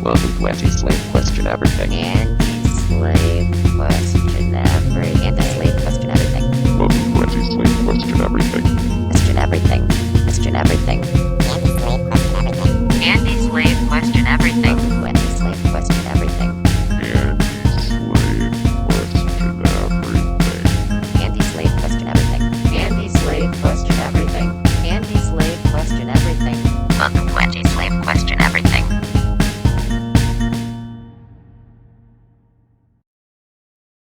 Anti-slave question everything. Anti-slave question everything. Anti-slave question everything. Welcome to Anti-slave question everything. Question everything. Question everything. Anti-slave question everything. Anti-slave question everything. Anti-slave question everything. Anti-slave question everything. Anti-slave question everything. Anti-slave question everything. Welcome to Anti-slave question everything.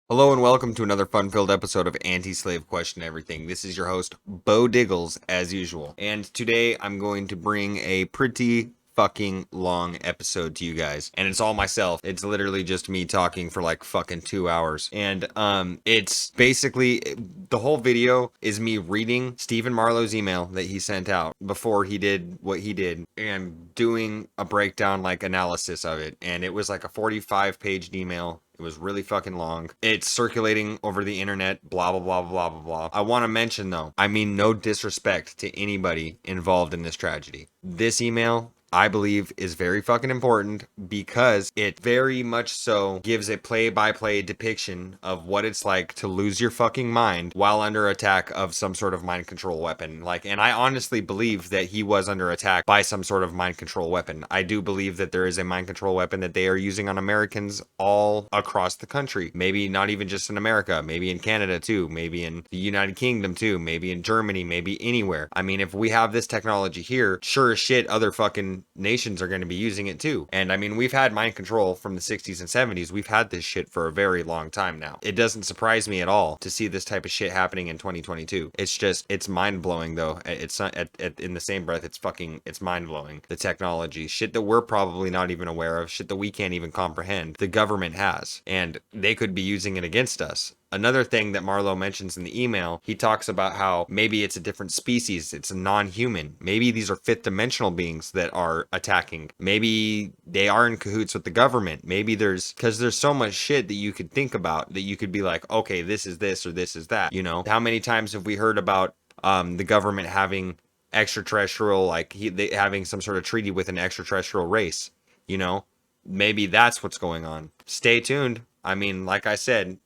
Hello and welcome to another fun-filled episode of Anti-Slave Question Everything. This is your host, Bo Diggles, as usual. And today I'm going to bring a pretty fucking long episode to you guys. And it's all myself. It's literally just me talking for like fucking 2 hours. And it's basically, the whole video is me reading Stephen Marlow's email that he sent out before he did what he did and doing a breakdown, like analysis of it. And it was like a 45-page email. It was really fucking long. It's circulating over the internet, blah, blah, blah, blah, blah, blah. I want to mention, though, I mean no disrespect to anybody involved in this tragedy. This email, I believe, is very fucking important because it very much so gives a play-by-play depiction of what it's like to lose your fucking mind while under attack of some sort of mind control weapon. And I honestly believe that he was under attack by some sort of mind control weapon. I do believe that there is a mind control weapon that they are using on Americans all across the country. Maybe not even just in America, maybe in Canada too, maybe in the United Kingdom too, maybe in Germany, maybe anywhere. I mean, if we have this technology here, sure as shit, other fucking nations are going to be using it too. And I mean, we've had mind control from the 60s and 70s. We've had this shit for a very long time now. It doesn't surprise me at all to see this type of shit happening in 2022. It's just, it's mind-blowing though. It's not, in the same breath, it's mind-blowing. The technology, shit that we're probably not even aware of, shit that we can't even comprehend, the government has, and they could be using it against us. Another thing that Marlow mentions in the email, he talks about how maybe it's a different species, it's a non-human. Maybe these are fifth dimensional beings that are attacking. Maybe they are in cahoots with the government. Maybe because there's so much shit that you could think about that you could be like, okay, this is this or this is that, you know? How many times have we heard about the government having extraterrestrial, they having some sort of treaty with an extraterrestrial race, you know? Maybe that's what's going on. Stay tuned. I mean, like I said,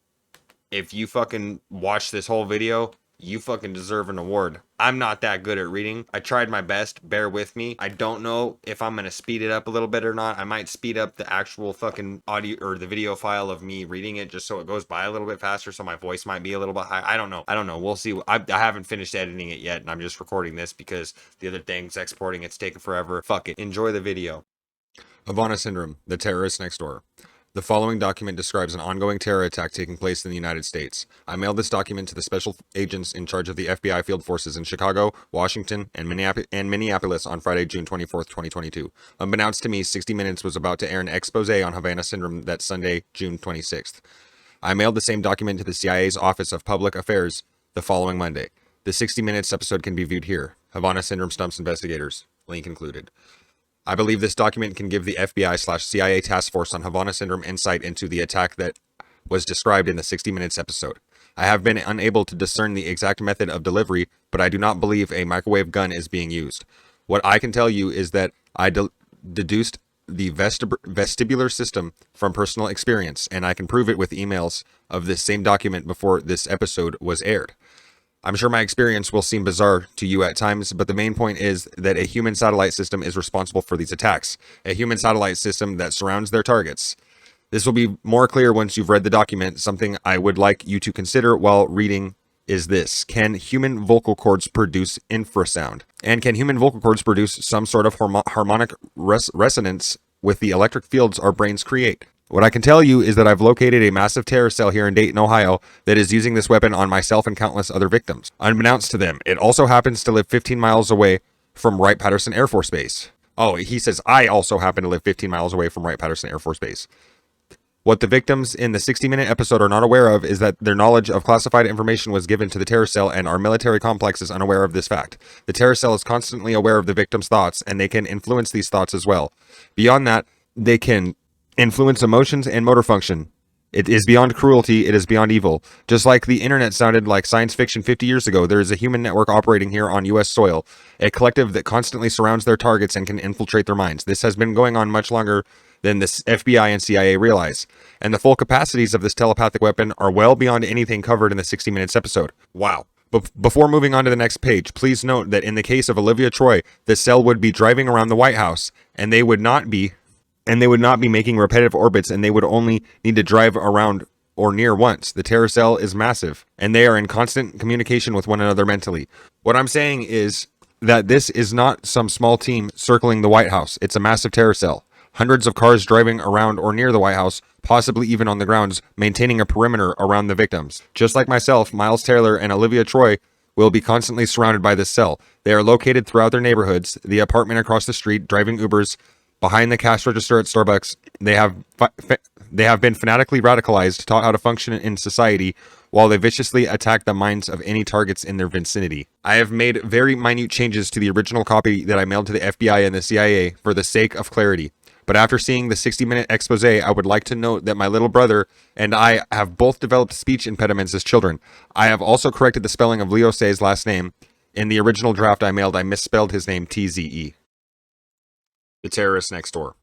if you fucking watch this whole video, you fucking deserve an award. I'm not that good at reading. I tried my best. Bear with me. I don't know if I'm going to speed it up a little bit or not. I might speed up the actual fucking audio or the video file of me reading it just so it goes by a little bit faster, so my voice might be a little bit high. I don't know. We'll see. I haven't finished editing it yet, and I'm just recording this because the other thing's exporting. It's taking forever. Fuck it. Enjoy the video. Havana Syndrome, the terrorist next door. The following document describes an ongoing terror attack taking place in the United States. I mailed this document to the special agents in charge of the FBI field forces in Chicago, Washington, and Minneapolis on Friday, June 24th, 2022. Unbeknownst to me, 60 Minutes was about to air an expose on Havana Syndrome that Sunday, June 26th. I mailed the same document to the CIA's Office of Public Affairs the following Monday. The 60 Minutes episode can be viewed here. Havana Syndrome stumps investigators. Link included. I believe this document can give the FBI/CIA task force on Havana Syndrome insight into the attack that was described in the 60 Minutes episode. I have been unable to discern the exact method of delivery, but I do not believe a microwave gun is being used. What I can tell you is that I deduced the vestibular system from personal experience, and I can prove it with emails of this same document before this episode was aired. I'm sure my experience will seem bizarre to you at times, but the main point is that a human satellite system is responsible for these attacks. A human satellite system that surrounds their targets. This will be more clear once you've read the document. Something I would like you to consider while reading is this. Can human vocal cords produce infrasound? And can human vocal cords produce some sort of harmonic resonance with the electric fields our brains create? What I can tell you is that I've located a massive terror cell here in Dayton, Ohio, that is using this weapon on myself and countless other victims. Unbeknownst to them, it also happens to live 15 miles away from Wright-Patterson Air Force Base. Oh, he says, I also happen to live 15 miles away from Wright-Patterson Air Force Base. What the victims in the 60-minute episode are not aware of is that their knowledge of classified information was given to the terror cell, and our military complex is unaware of this fact. The terror cell is constantly aware of the victim's thoughts, and they can influence these thoughts as well. Beyond that, they can influence emotions and motor function. It is beyond cruelty, it is beyond evil. Just like the internet sounded like science fiction 50 years ago, there is a human network operating here on US soil, a collective that constantly surrounds their targets and can infiltrate their minds. This has been going on much longer than the FBI and CIA realize, and the full capacities of this telepathic weapon are well beyond anything covered in the 60 Minutes episode. Wow. Before moving on to the next page, please note that in the case of Olivia Troy, the cell would be driving around the White House, and they would not be making repetitive orbits, and they would only need to drive around or near once. The terror cell is massive, and they are in constant communication with one another mentally. What I'm saying is that this is not some small team circling the White House. It's a massive terror cell. Hundreds of cars driving around or near the White House, possibly even on the grounds, maintaining a perimeter around the victims. Just like myself, Miles Taylor and Olivia Troy will be constantly surrounded by this cell. They are located throughout their neighborhoods, the apartment across the street, driving Ubers, behind the cash register at Starbucks. They have been fanatically radicalized, taught how to function in society, while they viciously attack the minds of any targets in their vicinity. I have made very minute changes to the original copy that I mailed to the FBI and the CIA for the sake of clarity. But after seeing the 60-minute expose, I would like to note that my little brother and I have both developed speech impediments as children. I have also corrected the spelling of Leo Say's last name. In the original draft I mailed, I misspelled his name TZE. The terrorist next door.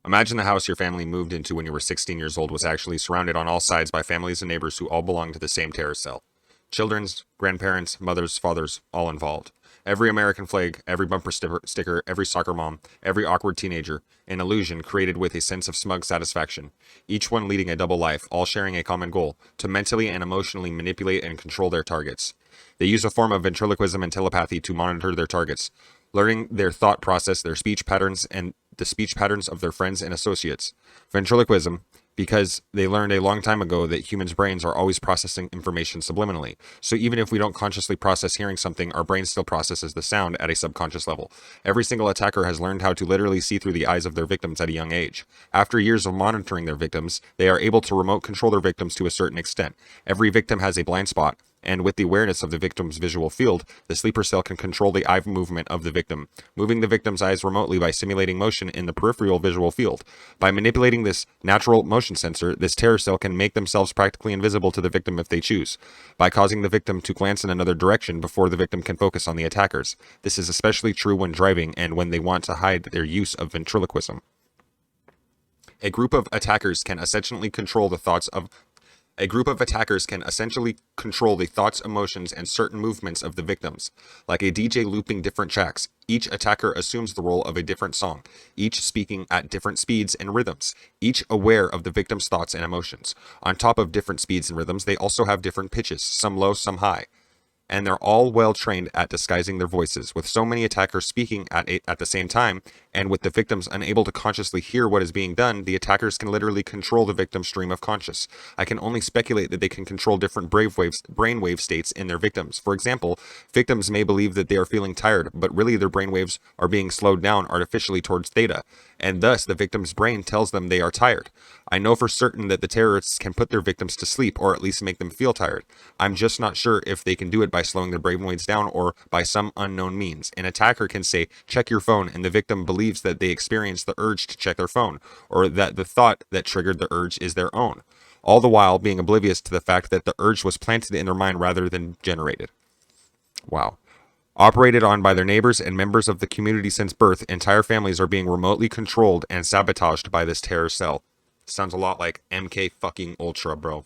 Imagine the house your family moved into when you were 16 years old was actually surrounded on all sides by families and neighbors who all belonged to the same terror cell. Children's, grandparents, mothers, fathers, all involved. Every American flag, every bumper sticker, every soccer mom, every awkward teenager, an illusion created with a sense of smug satisfaction. Each one leading a double life, all sharing a common goal, to mentally and emotionally manipulate and control their targets. They use a form of ventriloquism and telepathy to monitor their targets, learning their thought process, their speech patterns, and the speech patterns of their friends and associates. Ventriloquism, because they learned a long time ago that humans' brains are always processing information subliminally. So even if we don't consciously process hearing something, our brain still processes the sound at a subconscious level. Every single attacker has learned how to literally see through the eyes of their victims at a young age. After years of monitoring their victims, they are able to remote control their victims to a certain extent. Every victim has a blind spot, and with the awareness of the victim's visual field, the sleeper cell can control the eye movement of the victim, moving the victim's eyes remotely by simulating motion in the peripheral visual field. By manipulating this natural motion sensor, this terror cell can make themselves practically invisible to the victim if they choose, by causing the victim to glance in another direction before the victim can focus on the attackers. This is especially true when driving and when they want to hide their use of ventriloquism. A group of attackers can essentially control the thoughts, emotions, and certain movements of the victims. Like a DJ looping different tracks, each attacker assumes the role of a different song, each speaking at different speeds and rhythms, each aware of the victim's thoughts and emotions. On top of different speeds and rhythms, they also have different pitches, some low, some high. And they're all well trained at disguising their voices, with so many attackers speaking at the same time, and with the victims unable to consciously hear what is being done, the attackers can literally control the victim's stream of conscious. I can only speculate that they can control different brainwave states in their victims. For example, victims may believe that they are feeling tired, but really their brainwaves are being slowed down artificially towards theta, and thus the victim's brain tells them they are tired. I know for certain that the terrorists can put their victims to sleep, or at least make them feel tired. I'm just not sure if they can do it by slowing their brainwaves down or by some unknown means. An attacker can say, "Check your phone," and the victim believes that they experience the urge to check their phone, or that the thought that triggered the urge is their own, all the while being oblivious to the fact that the urge was planted in their mind rather than generated. Wow. Operated on by their neighbors and members of the community since birth, entire families are being remotely controlled and sabotaged by this terror cell. Sounds a lot like MK fucking Ultra, bro.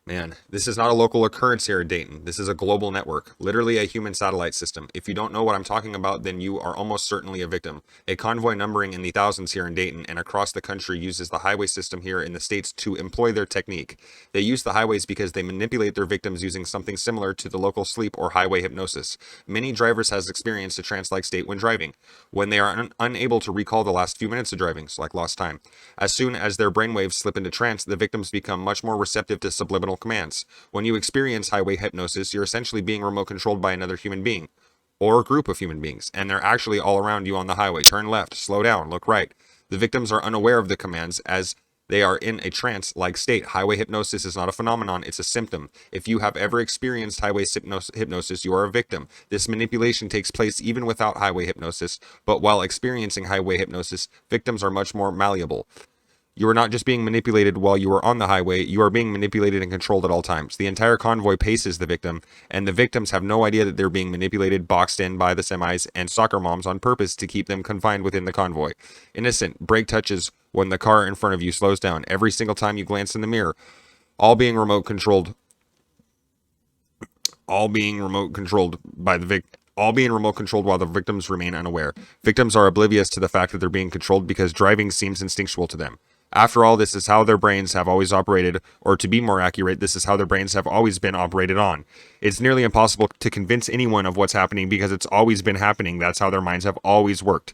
Man, this is not a local occurrence here in Dayton. This is a global network, literally a human satellite system. If you don't know what I'm talking about, then you are almost certainly a victim. A convoy numbering in the thousands here in Dayton and across the country uses the highway system here in the States to employ their technique. They use the highways because they manipulate their victims using something similar to the local sleep or highway hypnosis. Many drivers has experienced a trance-like state when driving, when they are unable to recall the last few minutes of driving, so like lost time. As soon as their brainwaves slip into trance, the victims become much more receptive to subliminal commands. When you experience highway hypnosis, you're essentially being remote controlled by another human being, or a group of human beings, and they're actually all around you on the highway. Turn left, slow down, look right. The victims are unaware of the commands as they are in a trance-like state. Highway hypnosis is not a phenomenon, it's a symptom. If you have ever experienced highway hypnosis, you are a victim. This manipulation takes place even without highway hypnosis, but while experiencing highway hypnosis, victims are much more malleable. You are not just being manipulated while you are on the highway, you are being manipulated and controlled at all times. The entire convoy paces the victim, and the victims have no idea that they're being manipulated, boxed in by the semis and soccer moms on purpose to keep them confined within the convoy. Innocent, brake touches when the car in front of you slows down. Every single time you glance in the mirror, all being remote controlled while the victims remain unaware. Victims are oblivious to the fact that they're being controlled because driving seems instinctual to them. After all, this is how their brains have always operated, or to be more accurate, this is how their brains have always been operated on. It's nearly impossible to convince anyone of what's happening because it's always been happening. That's how their minds have always worked.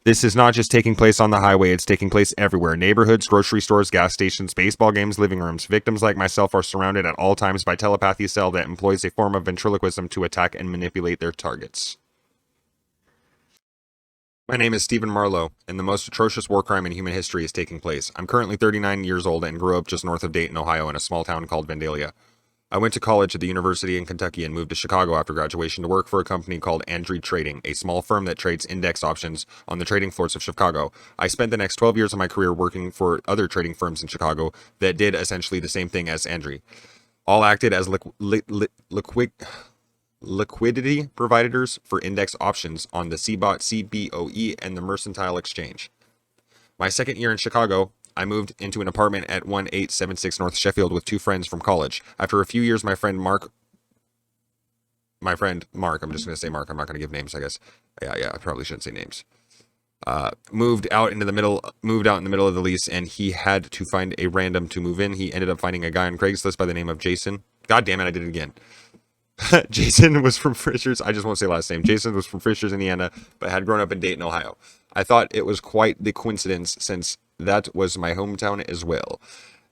This is not just taking place on the highway, it's taking place everywhere. Neighborhoods, grocery stores, gas stations, baseball games, living rooms. Victims like myself are surrounded at all times by telepathy cell that employs a form of ventriloquism to attack and manipulate their targets. My name is Stephen Marlow, and the most atrocious war crime in human history is taking place. I'm currently 39 years old and grew up just north of Dayton, Ohio, in a small town called Vandalia. I went to college at the University in Kentucky and moved to Chicago after graduation to work for a company called Andrew Trading, a small firm that trades index options on the trading floors of Chicago. I spent the next 12 years of my career working for other trading firms in Chicago that did essentially the same thing as Andrew. All acted as liquidity providers for index options on the CBOE and the Mercantile Exchange. My second year in Chicago, I moved into an apartment at 1876 North Sheffield with two friends from college. After a few years, my friend Mark, I'm just going to say Mark, I'm not going to give names, I guess. Yeah, I probably shouldn't say names. Moved out in the middle of the lease, and he had to find a random to move in. He ended up finding a guy on Craigslist by the name of Jason. God damn it, I did it again. Jason was from Fishers. I just won't say last name. Jason was from Fishers, Indiana, but had grown up in Dayton, Ohio. I thought it was quite the coincidence since that was my hometown as well.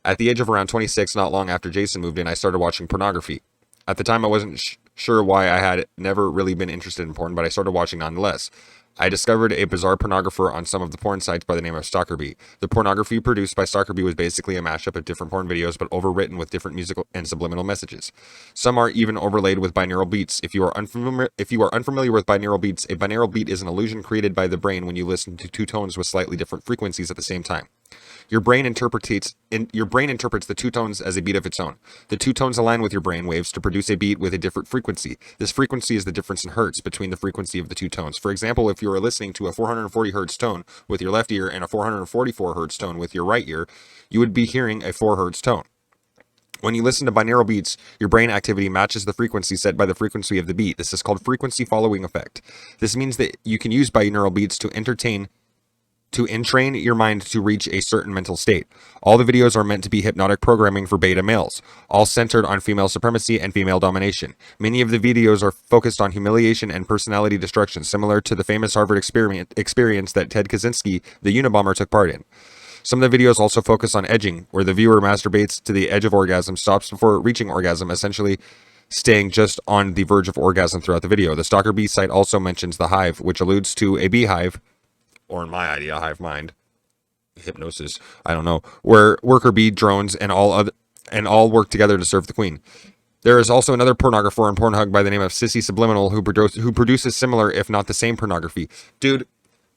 At the age of around 26, not long after Jason moved in, I started watching pornography. At the time, I wasn't sure why. I had never really been interested in porn, but I started watching nonetheless. I discovered a bizarre pornographer on some of the porn sites by the name of StalkerBee. The pornography produced by StalkerBee was basically a mashup of different porn videos, but overwritten with different musical and subliminal messages. Some are even overlaid with binaural beats. If you are unfamiliar with binaural beats, a binaural beat is an illusion created by the brain when you listen to two tones with slightly different frequencies at the same time. Your brain interprets the two tones as a beat of its own. The two tones align with your brain waves to produce a beat with a different frequency. This frequency is the difference in hertz between the frequency of the two tones. For example, if you are listening to a 440 hertz tone with your left ear and a 444 hertz tone with your right ear, you would be hearing a 4 hertz tone. When you listen to binaural beats, your brain activity matches the frequency set by the frequency of the beat. This is called frequency following effect. This means that you can use binaural beats to entrain your mind to reach a certain mental state. All the videos are meant to be hypnotic programming for beta males, all centered on female supremacy and female domination. Many of the videos are focused on humiliation and personality destruction, similar to the famous Harvard experience that Ted Kaczynski, the Unabomber, took part in. Some of the videos also focus on edging, where the viewer masturbates to the edge of orgasm, stops before reaching orgasm, essentially staying just on the verge of orgasm throughout the video. The StalkerBee site also mentions the hive, which alludes to a beehive, or in my idea, hive mind, hypnosis, I don't know, where worker bee drones and all work together to serve the queen. There is also another pornographer on Pornhub by the name of Sissy Subliminal who produces similar, if not the same, pornography. Dude,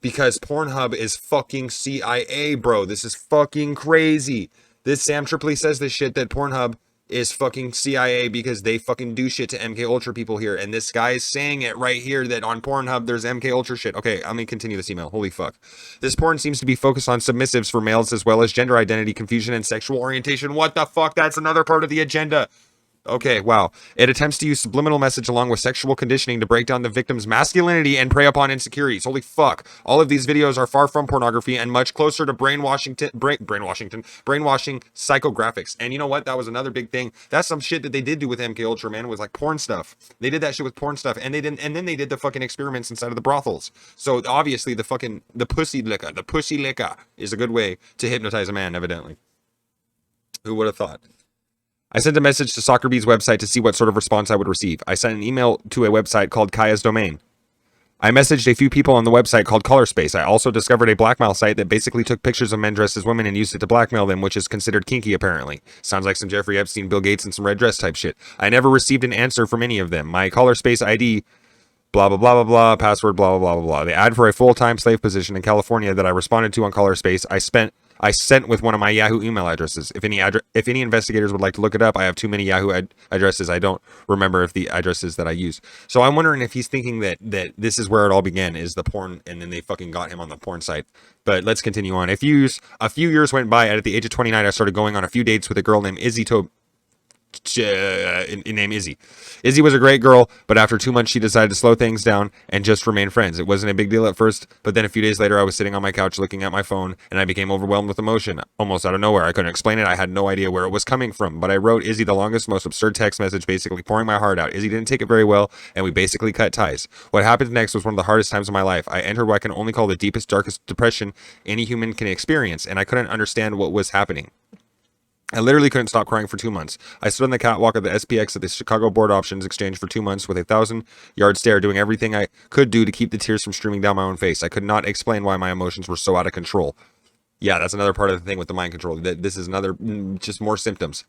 because Pornhub is fucking CIA, bro. This is fucking crazy. This Sam Tripoli says this shit that Pornhub is fucking CIA because they fucking do shit to MK Ultra people here, and this guy is saying it right here that on Pornhub there's MK Ultra shit. Okay, let me continue this email. Holy fuck. This porn seems to be focused on submissives for males as well as gender identity confusion and sexual orientation. What the fuck? That's another part of the agenda. Okay, wow. It attempts to use subliminal message along with sexual conditioning to break down the victim's masculinity and prey upon insecurities. Holy fuck. All of these videos are far from pornography and much closer to brainwashing psychographics. And you know what? That was another big thing. That's some shit that they did do with MK Ultra, man. It was like porn stuff. They did that shit with porn stuff, and then they did the fucking experiments inside of the brothels. So obviously the pussy liquor is a good way to hypnotize a man, evidently. Who would have thought? I sent a message to StalkerBee's website to see what sort of response I would receive. I sent an email to a website called Kaya's Domain. I messaged a few people on the website called Colorspace. I also discovered a blackmail site that basically took pictures of men dressed as women and used it to blackmail them, which is considered kinky apparently. Sounds like some Jeffrey Epstein, Bill Gates, and some red dress type shit. I never received an answer from any of them. My Colorspace ID, blah, blah, blah, blah, blah, password, blah, blah, blah, blah, blah. The ad for a full-time slave position in California that I responded to on Colorspace, I spent I sent with one of my Yahoo email addresses. If any investigators would like to look it up, I have too many Yahoo addresses. I don't remember if the addresses that I use. So I'm wondering if he's thinking that this is where it all began, is the porn, and then they fucking got him on the porn site. But let's continue on. A few years went by, and at the age of 29, I started going on a few dates with a girl named named Izzy. Izzy was a great girl, but after 2 months she decided to slow things down and just remain friends. It wasn't a big deal at first, but then a few days later I was sitting on my couch looking at my phone, and I became overwhelmed with emotion, almost out of nowhere. I couldn't explain it. I had no idea where it was coming from, but I wrote Izzy the longest, most absurd text message, basically pouring my heart out. Izzy didn't take it very well, and we basically cut ties. What happened next was one of the hardest times of my life. I entered what I can only call the deepest, darkest depression any human can experience, and I couldn't understand what was happening. I literally couldn't stop crying for 2 months. I stood on the catwalk of the SPX at the Chicago Board Options Exchange for 2 months with a 1,000-yard stare, doing everything I could do to keep the tears from streaming down my own face. I could not explain why my emotions were so out of control. Yeah, that's another part of the thing with the mind control. This is another, just more symptoms.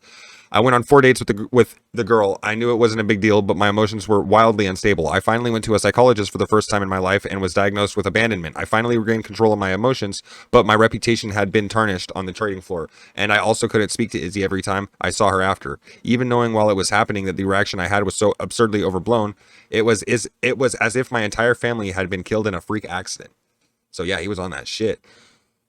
I went on 4 dates with the girl. I knew it wasn't a big deal, but my emotions were wildly unstable. I finally went to a psychologist for the first time in my life and was diagnosed with abandonment. I finally regained control of my emotions, but my reputation had been tarnished on the trading floor. And I also couldn't speak to Izzy every time I saw her after. Even knowing while it was happening that the reaction I had was so absurdly overblown, it was as if my entire family had been killed in a freak accident. So yeah, he was on that shit.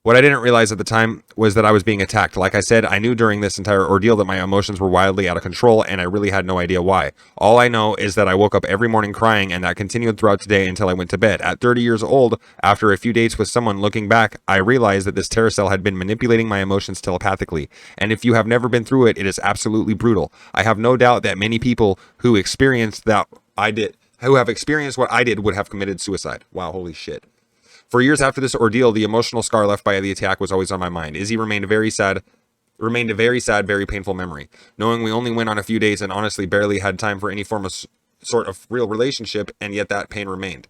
What I didn't realize at the time was that I was being attacked. Like I said, I knew during this entire ordeal that my emotions were wildly out of control, and I really had no idea why. All I know is that I woke up every morning crying, and that continued throughout the day until I went to bed. At 30 years old, after a few dates with someone, looking back, I realized that this terror cell had been manipulating my emotions telepathically. And if you have never been through it, it is absolutely brutal. I have no doubt that many people who have experienced what I did, would have committed suicide. Wow, holy shit. For years after this ordeal, the emotional scar left by the attack was always on my mind. Izzy remained a very sad, very painful memory. Knowing we only went on a few days and honestly barely had time for any sort of real relationship, and yet that pain remained.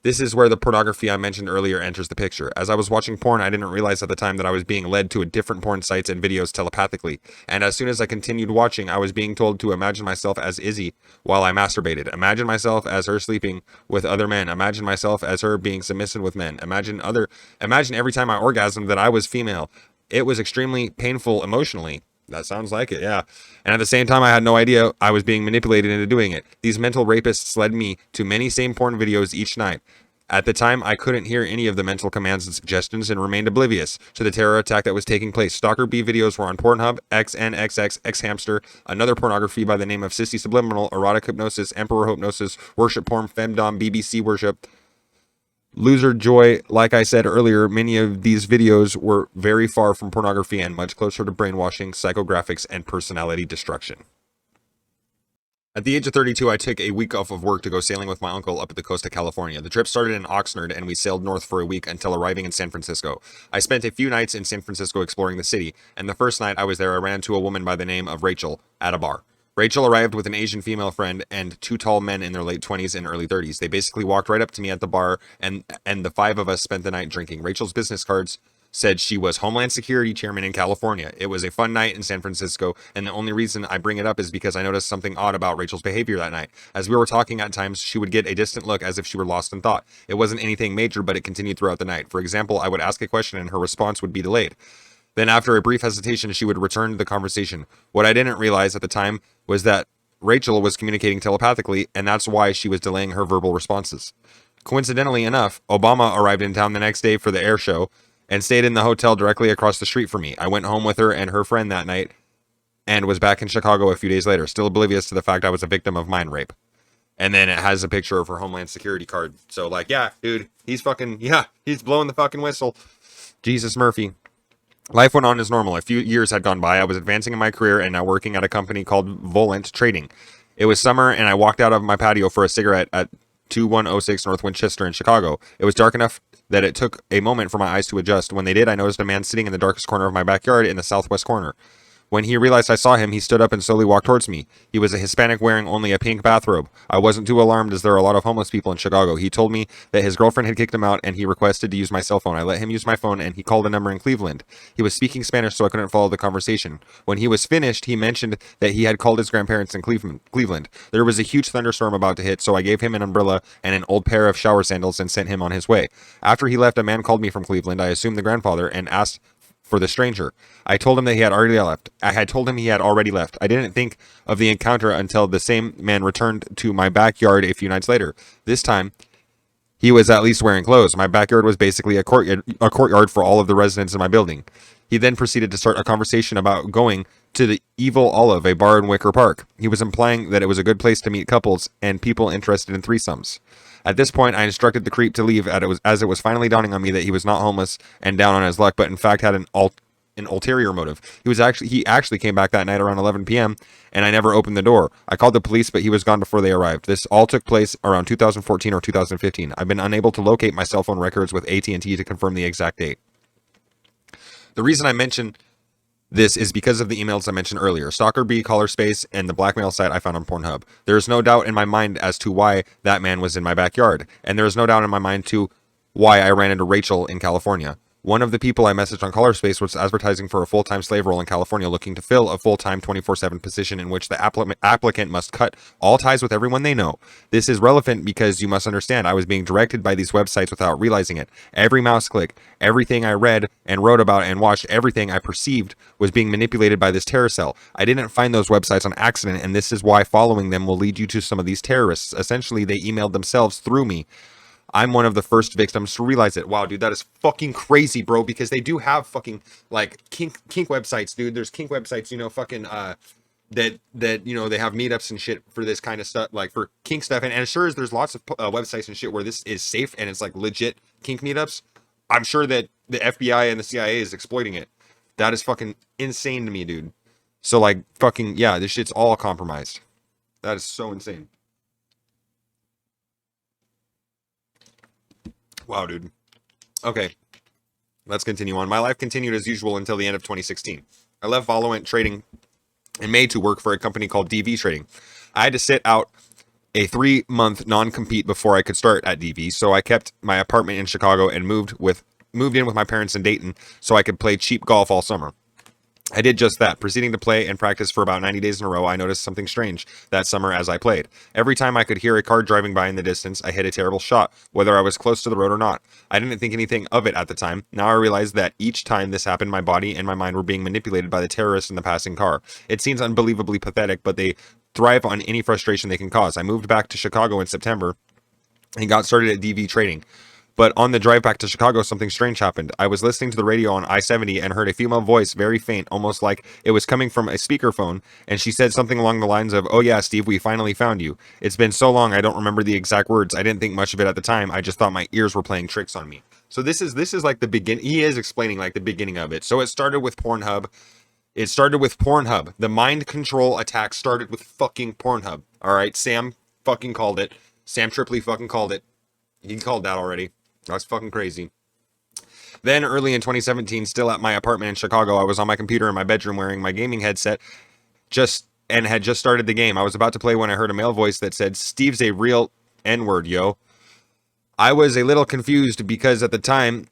This is where the pornography I mentioned earlier enters the picture. As I was watching porn, I didn't realize at the time that I was being led to different porn sites and videos telepathically. And as soon as I continued watching, I was being told to imagine myself as Izzy while I masturbated. Imagine myself as her sleeping with other men. Imagine myself as her being submissive with men. Imagine every time I orgasmed that I was female. It was extremely painful emotionally. That sounds like it, yeah. And at the same time, I had no idea I was being manipulated into doing it. These mental rapists led me to many same porn videos each night. At the time, I couldn't hear any of the mental commands and suggestions and remained oblivious to the terror attack that was taking place. Stalker B videos were on Pornhub, XNXX, Xhamster, another pornography by the name of Sissy Subliminal, Erotic Hypnosis, Emperor Hypnosis, Worship Porn, Femdom, BBC Worship, Loser Joy. Like I said earlier, many of these videos were very far from pornography and much closer to brainwashing, psychographics, and personality destruction. At the age of 32, I took a week off of work to go sailing with my uncle up at the coast of California. The trip started in Oxnard, and we sailed north for a week until arriving in San Francisco. I spent a few nights in San Francisco exploring the city, and the first night I was there, I ran into a woman by the name of Rachel at a bar. Rachel arrived with an Asian female friend and 2 tall men in their late 20s and early 30s. They basically walked right up to me at the bar, and the 5 of us spent the night drinking. Rachel's business cards said she was Homeland Security Chairman in California. It was a fun night in San Francisco, and the only reason I bring it up is because I noticed something odd about Rachel's behavior that night. As we were talking, at times, she would get a distant look as if she were lost in thought. It wasn't anything major, but it continued throughout the night. For example, I would ask a question and her response would be delayed. Then after a brief hesitation, she would return to the conversation. What I didn't realize at the time was that Rachel was communicating telepathically, and that's why she was delaying her verbal responses. Coincidentally enough, Obama arrived in town the next day for the air show and stayed in the hotel directly across the street from me. I went home with her and her friend that night and was back in Chicago a few days later, still oblivious to the fact I was a victim of mind rape. And then it has a picture of her Homeland Security card. So like, yeah, dude, he's blowing the fucking whistle. Jesus Murphy. Life went on as normal. A few years had gone by. I was advancing in my career and now working at a company called Volant Trading. It was summer and I walked out of my patio for a cigarette at 2106 North Winchester in Chicago. It was dark enough that it took a moment for my eyes to adjust. When they did, I noticed a man sitting in the darkest corner of my backyard in the southwest corner. When he realized I saw him, he stood up and slowly walked towards me. He was a Hispanic wearing only a pink bathrobe. I wasn't too alarmed as there are a lot of homeless people in Chicago. He told me that his girlfriend had kicked him out and he requested to use my cell phone. I let him use my phone and he called a number in Cleveland. He was speaking Spanish, so I couldn't follow the conversation. When he was finished, he mentioned that he had called his grandparents in Cleveland. There was a huge thunderstorm about to hit, so I gave him an umbrella and an old pair of shower sandals and sent him on his way. After he left, a man called me from Cleveland, I assumed the grandfather, and asked for the stranger. I told him that he had already left. I had told him he had already left. I didn't think of the encounter until the same man returned to my backyard a few nights later. This time, he was at least wearing clothes. My backyard was basically a courtyard for all of the residents in my building. He then proceeded to start a conversation about going to the Evil Olive, a bar in Wicker Park. He was implying that it was a good place to meet couples and people interested in threesomes. At this point, I instructed the creep to leave as it was finally dawning on me that he was not homeless and down on his luck, but in fact had an ulterior motive. He actually came back that night around 11 p.m. and I never opened the door. I called the police, but he was gone before they arrived. This all took place around 2014 or 2015. I've been unable to locate my cell phone records with AT&T to confirm the exact date. The reason I mention this is because of the emails I mentioned earlier, Stalker B, Caller Space, and the blackmail site I found on Pornhub. There is no doubt in my mind as to why that man was in my backyard, and there is no doubt in my mind to why I ran into Rachel in California. One of the people I messaged on Caller Space was advertising for a full-time slave role in California, looking to fill a full-time 24/7 position in which the applicant must cut all ties with everyone they know. This is relevant because you must understand I was being directed by these websites without realizing it. Every mouse click, everything I read and wrote about and watched, everything I perceived was being manipulated by this terror cell. I didn't find those websites on accident, and this is why following them will lead you to some of these terrorists. Essentially, they emailed themselves through me. I'm one of the first victims to realize it. Wow, dude, that is fucking crazy, bro, because they do have fucking, like, kink websites, dude. There's kink websites, you know, fucking, that you know, they have meetups and shit for this kind of stuff, like, for kink stuff. And sure as there's lots of websites and shit where this is safe and it's, like, legit kink meetups, I'm sure that the FBI and the CIA is exploiting it. That is fucking insane to me, dude. So, like, fucking, yeah, this shit's all compromised. That is so insane. Wow, dude. Okay, let's continue on. My life continued as usual until the end of 2016. I left Valorant trading in May to work for a company called DV Trading. I had to sit out a 3-month non-compete before I could start at DV, so I kept my apartment in Chicago and moved in with my parents in Dayton so I could play cheap golf all summer. I did just that. Proceeding to play and practice for about 90 days in a row, I noticed something strange that summer as I played. Every time I could hear a car driving by in the distance, I hit a terrible shot, whether I was close to the road or not. I didn't think anything of it at the time. Now I realize that each time this happened, my body and my mind were being manipulated by the terrorists in the passing car. It seems unbelievably pathetic, but they thrive on any frustration they can cause. I moved back to Chicago in September and got started at DV Trading. But on the drive back to Chicago, something strange happened. I was listening to the radio on I-70 and heard a female voice, very faint, almost like it was coming from a speakerphone, and she said something along the lines of, "Oh yeah, Steve, we finally found you. It's been so long, I don't remember the exact words. I didn't think much of it at the time. I just thought my ears were playing tricks on me." So this is like the beginning. He is explaining like the beginning of it. So it started with Pornhub. The mind control attack started with fucking Pornhub. All right, Sam fucking called it. Sam Tripoli fucking called it. He called that already. That's fucking crazy. Then early in 2017, still at my apartment in Chicago, I was on my computer in my bedroom wearing my gaming headset and had just started the game. I was about to play when I heard a male voice that said, "Steve's a real N-word, yo." I was a little confused because at the time,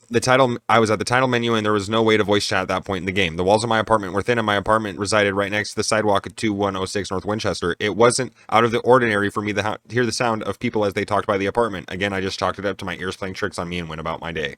I was at the title menu and there was no way to voice chat at that point in the game. The walls of my apartment were thin and my apartment resided right next to the sidewalk at 2106 North Winchester. It wasn't out of the ordinary for me to hear the sound of people as they talked by the apartment. Again, I just chalked it up to my ears playing tricks on me and went about my day.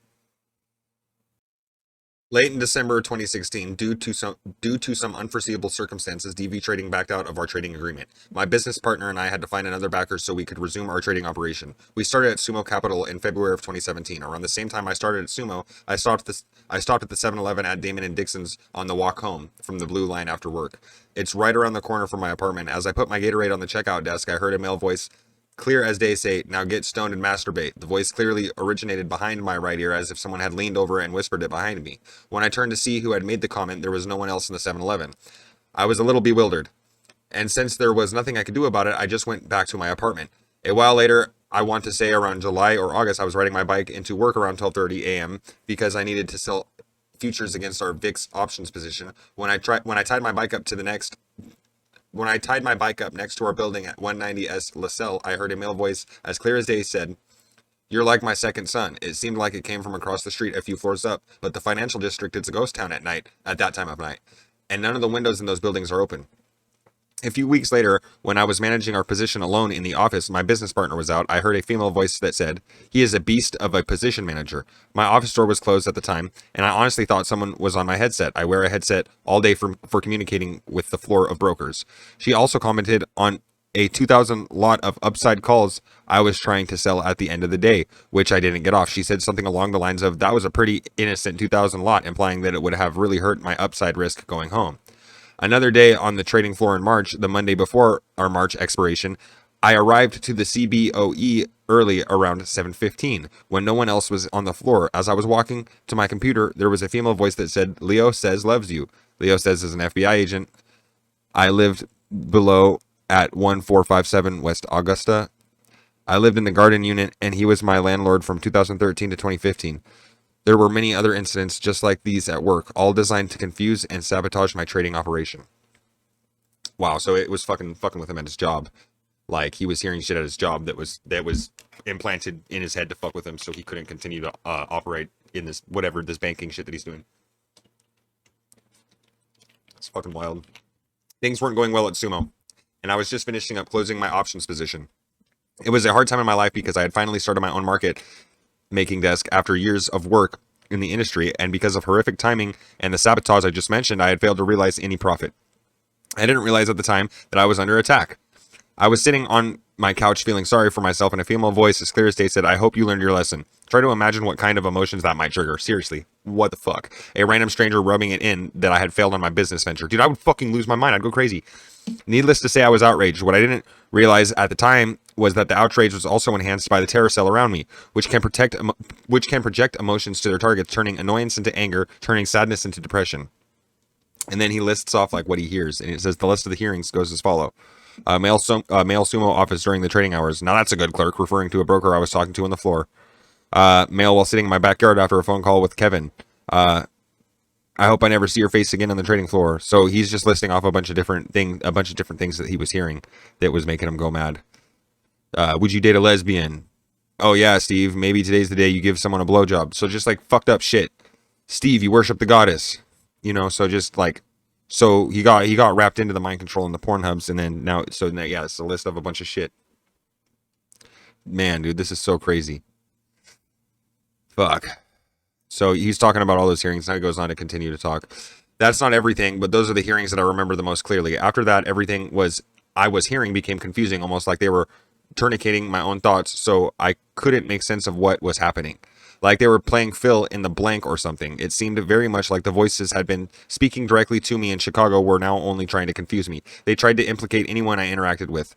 Late in December 2016, due to some unforeseeable circumstances, DV Trading backed out of our trading agreement. My business partner and I had to find another backer so we could resume our trading operation. We started at Sumo Capital in February of 2017. Around the same time I started at Sumo, I stopped at the 7-Eleven at Damon and Dixon's on the walk home from the Blue Line after work. It's right around the corner from my apartment. As I put my Gatorade on the checkout desk, I heard a male voice, clear as day, say, "Now get stoned and masturbate." The voice clearly originated behind my right ear as if someone had leaned over and whispered it behind me. When I turned to see who had made the comment, there was no one else in the 7-Eleven. I was a little bewildered. And since there was nothing I could do about it, I just went back to my apartment. A while later, I want to say around July or August, I was riding my bike into work around 12:30 a.m. because I needed to sell futures against our VIX options position. When I tied my bike up next to our building at 190 S LaSalle, I heard a male voice as clear as day said, "You're like my second son." It seemed like it came from across the street a few floors up, but the financial district is a ghost town at that time of night, and none of the windows in those buildings are open. A few weeks later, when I was managing our position alone in the office, my business partner was out. I heard a female voice that said, "He is a beast of a position manager." My office door was closed at the time, and I honestly thought someone was on my headset. I wear a headset all day for communicating with the floor of brokers. She also commented on a 2,000 lot of upside calls I was trying to sell at the end of the day, which I didn't get off. She said something along the lines of, "That was a pretty innocent 2,000 lot," implying that it would have really hurt my upside risk going home. Another day on the trading floor in March, the Monday before our March expiration, I arrived to the CBOE early around 7:15 when no one else was on the floor. As I was walking to my computer, there was a female voice that said, "Leo says loves you." Leo says is an FBI agent. I lived below at 1457 West Augusta. I lived in the garden unit, and he was my landlord from 2013 to 2015. There were many other incidents just like these at work, all designed to confuse and sabotage my trading operation. Wow, so it was fucking with him at his job. Like, he was hearing shit at his job that was implanted in his head to fuck with him, so he couldn't continue to operate in this banking shit that he's doing. It's fucking wild. Things weren't going well at Sumo, and I was just finishing up closing my options position. It was a hard time in my life because I had finally started my own market making desk after years of work in the industry, and because of horrific timing and the sabotage I just mentioned, I had failed to realize any profit. I didn't realize at the time that I was under attack. I was sitting on my couch feeling sorry for myself, and a female voice as clear as day said, "I hope you learned your lesson." Try to imagine what kind of emotions that might trigger. Seriously, what the fuck? A random stranger rubbing it in that I had failed on my business venture. Dude, I would fucking lose my mind. I'd go crazy. Needless to say, I was outraged. What I didn't realize at the time was that the outrage was also enhanced by the terror cell around me, which can project emotions to their targets, turning annoyance into anger, turning sadness into depression. And then he lists off like what he hears, and it says the list of the hearings goes as follow: male sumo office during the trading hours. Now that's a good clerk, referring to a broker I was talking to on the floor. Male while sitting in my backyard after a phone call with Kevin. I hope I never see your face again on the trading floor. So he's just listing off a bunch of different things that he was hearing that was making him go mad. Would you date a lesbian? Oh yeah, Steve, maybe today's the day you give someone a blowjob. So just like fucked up shit. Steve, you worship the goddess. You know, so just like, so he got wrapped into the mind control and the porn hubs, and then now, yeah, it's a list of a bunch of shit. Man, dude, this is so crazy. Fuck. So he's talking about all those hearings. Now he goes on to continue to talk. That's not everything, but those are the hearings that I remember the most clearly. After that, everything I was hearing became confusing, almost like they were tourniqueting my own thoughts, so I couldn't make sense of what was happening. Like they were playing fill in the blank or something. It seemed very much like the voices had been speaking directly to me in Chicago were now only trying to confuse me. They tried to implicate anyone I interacted with.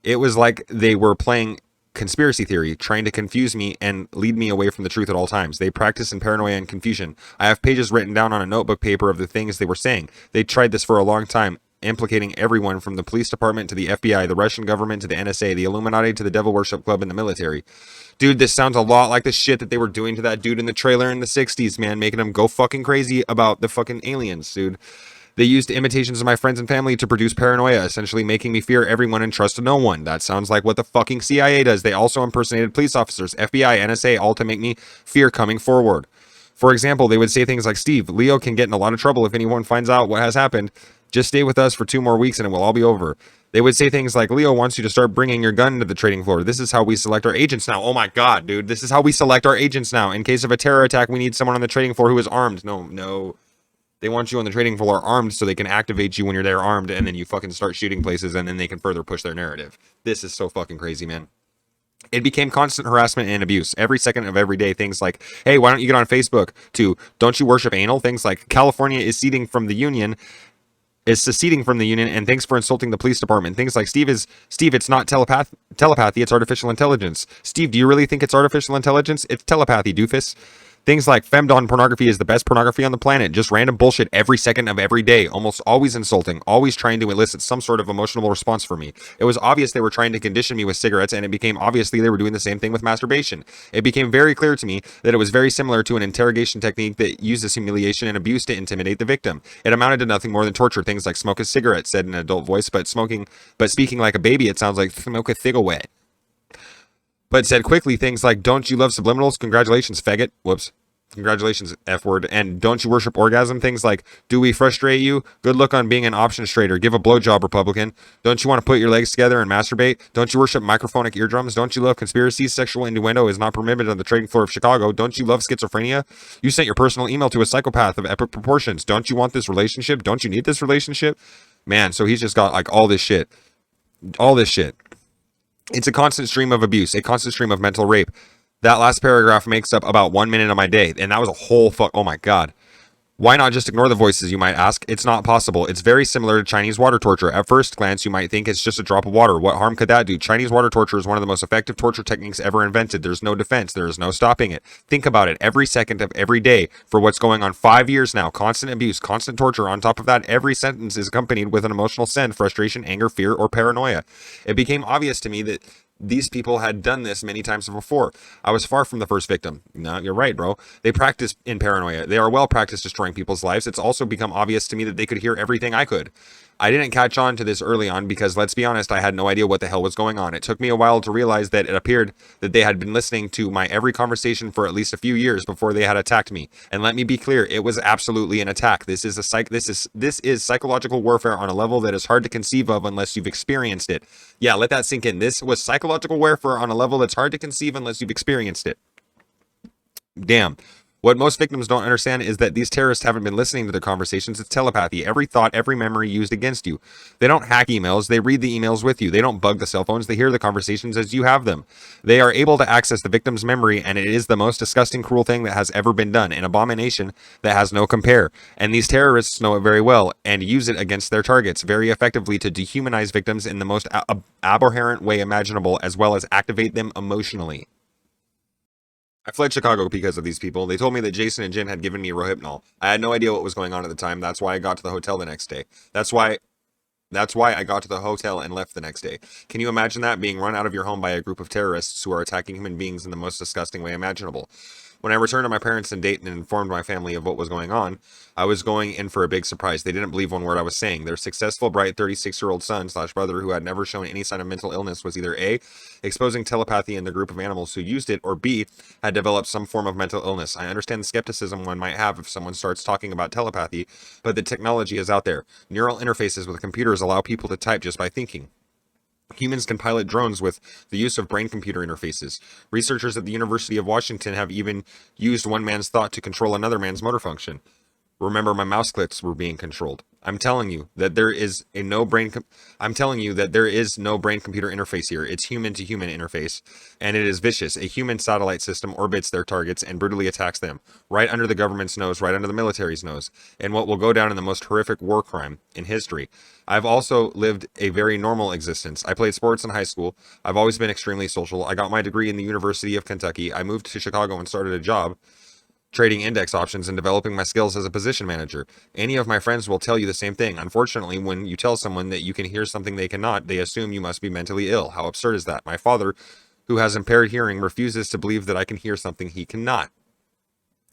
It was like they were playing conspiracy theory, trying to confuse me and lead me away from the truth at all times. They practice in paranoia and confusion. I have pages written down on a notebook paper of the things they were saying. They tried this for a long time, implicating everyone from the police department to the FBI, the Russian government to the NSA, the Illuminati to the Devil Worship Club and the military. Dude, this sounds a lot like the shit that they were doing to that dude in the trailer in the 60s, man, making him go fucking crazy about the fucking aliens, dude. They used imitations of my friends and family to produce paranoia, essentially making me fear everyone and trust no one. That sounds like what the fucking CIA does. They also impersonated police officers, FBI, NSA, all to make me fear coming forward. For example, they would say things like, "Steve, Leo can get in a lot of trouble if anyone finds out what has happened. Just stay with us for 2 more weeks and it will all be over." They would say things like, "Leo wants you to start bringing your gun to the trading floor. This is how we select our agents now." Oh my god, dude. This is how we select our agents now. In case of a terror attack, we need someone on the trading floor who is armed. No. They want you on the trading floor armed so they can activate you when you're there armed, and then you fucking start shooting places, and then they can further push their narrative. This is so fucking crazy, man. It became constant harassment and abuse. Every second of every day, things like, "Hey, why don't you get on Facebook?" to, "Don't you worship anal?" Things like, "California is seceding from the union, and thanks for insulting the police department." Things like, Steve, it's not telepathy, it's artificial intelligence." Steve, do you really think it's artificial intelligence? It's telepathy, doofus. Things like, "Femdom pornography is the best pornography on the planet." Just random bullshit every second of every day, almost always insulting, always trying to elicit some sort of emotional response from me. It was obvious they were trying to condition me with cigarettes, and it became obviously they were doing the same thing with masturbation. It became very clear to me that it was very similar to an interrogation technique that uses humiliation and abuse to intimidate the victim. It amounted to nothing more than torture. Things like, "Smoke a cigarette," said in an adult voice, but speaking like a baby, it sounds like, "Smoke a cigarette." But said quickly things like, "Don't you love subliminals? Congratulations, faggot." Whoops. Congratulations, F word. And don't you worship orgasm? Things like, do we frustrate you? Good luck on being an options trader. Give a blowjob, Republican. Don't you want to put your legs together and masturbate? Don't you worship microphonic eardrums? Don't you love conspiracies? Sexual innuendo is not permitted on the trading floor of Chicago. Don't you love schizophrenia? You sent your personal email to a psychopath of epic proportions. Don't you want this relationship? Don't you need this relationship? Man, so he's just got like all this shit. All this shit. It's a constant stream of abuse, a constant stream of mental rape. That last paragraph makes up about 1 minute of my day, and that was a whole fuck. Oh my god. Why not just ignore the voices, you might ask? It's not possible. It's very similar to Chinese water torture. At first glance, you might think it's just a drop of water. What harm could that do? Chinese water torture is one of the most effective torture techniques ever invented. There's no defense. There is no stopping it. Think about it. Every second of every day for what's going on 5 years now. Constant abuse, constant torture. On top of that, every sentence is accompanied with an emotional send, frustration, anger, fear, or paranoia. It became obvious to me that these people had done this many times before. I was far from the first victim. No, you're right, bro. They practice in paranoia. They are well practiced destroying people's lives. It's also become obvious to me that they could hear everything I could. I didn't catch on to this early on because, let's be honest, I had no idea what the hell was going on. It took me a while to realize that it appeared that they had been listening to my every conversation for at least a few years before they had attacked me. And let me be clear, it was absolutely an attack. This is psychological warfare on a level that is hard to conceive of unless you've experienced it. Yeah, let that sink in. This was psychological warfare on a level that's hard to conceive unless you've experienced it. Damn. What most victims don't understand is that these terrorists haven't been listening to their conversations. It's telepathy. Every thought, every memory used against you. They don't hack emails. They read the emails with you. They don't bug the cell phones. They hear the conversations as you have them. They are able to access the victim's memory, and it is the most disgusting, cruel thing that has ever been done. An abomination that has no compare. And these terrorists know it very well and use it against their targets very effectively to dehumanize victims in the most abhorrent way imaginable, as well as activate them emotionally. I fled Chicago because of these people. They told me that Jason and Jen had given me Rohypnol. I had no idea what was going on at the time. That's why I got to the hotel the next day. That's why I got to the hotel and left the next day. Can you imagine that? Being run out of your home by a group of terrorists who are attacking human beings in the most disgusting way imaginable. When I returned to my parents in Dayton and informed my family of what was going on, I was going in for a big surprise. They didn't believe one word I was saying. Their successful, bright 36-year-old son/brother who had never shown any sign of mental illness was either A, exposing telepathy in the group of animals who used it, or B, had developed some form of mental illness. I understand the skepticism one might have if someone starts talking about telepathy, but the technology is out there. Neural interfaces with computers allow people to type just by thinking. Humans can pilot drones with the use of brain-computer interfaces. Researchers at the University of Washington have even used one man's thought to control another man's motor function. Remember, my mouse clicks were being controlled. I'm telling you that there is no brain-computer interface here. It's human-to-human interface, and it is vicious. A human satellite system orbits their targets and brutally attacks them, right under the government's nose, right under the military's nose, and what will go down in the most horrific war crime in history. I've also lived a very normal existence. I played sports in high school. I've always been extremely social. I got my degree in the University of Kentucky. I moved to Chicago and started a job trading index options and developing my skills as a position manager. Any of my friends will tell you the same thing. Unfortunately, when you tell someone that you can hear something they cannot, they assume you must be mentally ill. How absurd is that? My father, who has impaired hearing, refuses to believe that I can hear something he cannot.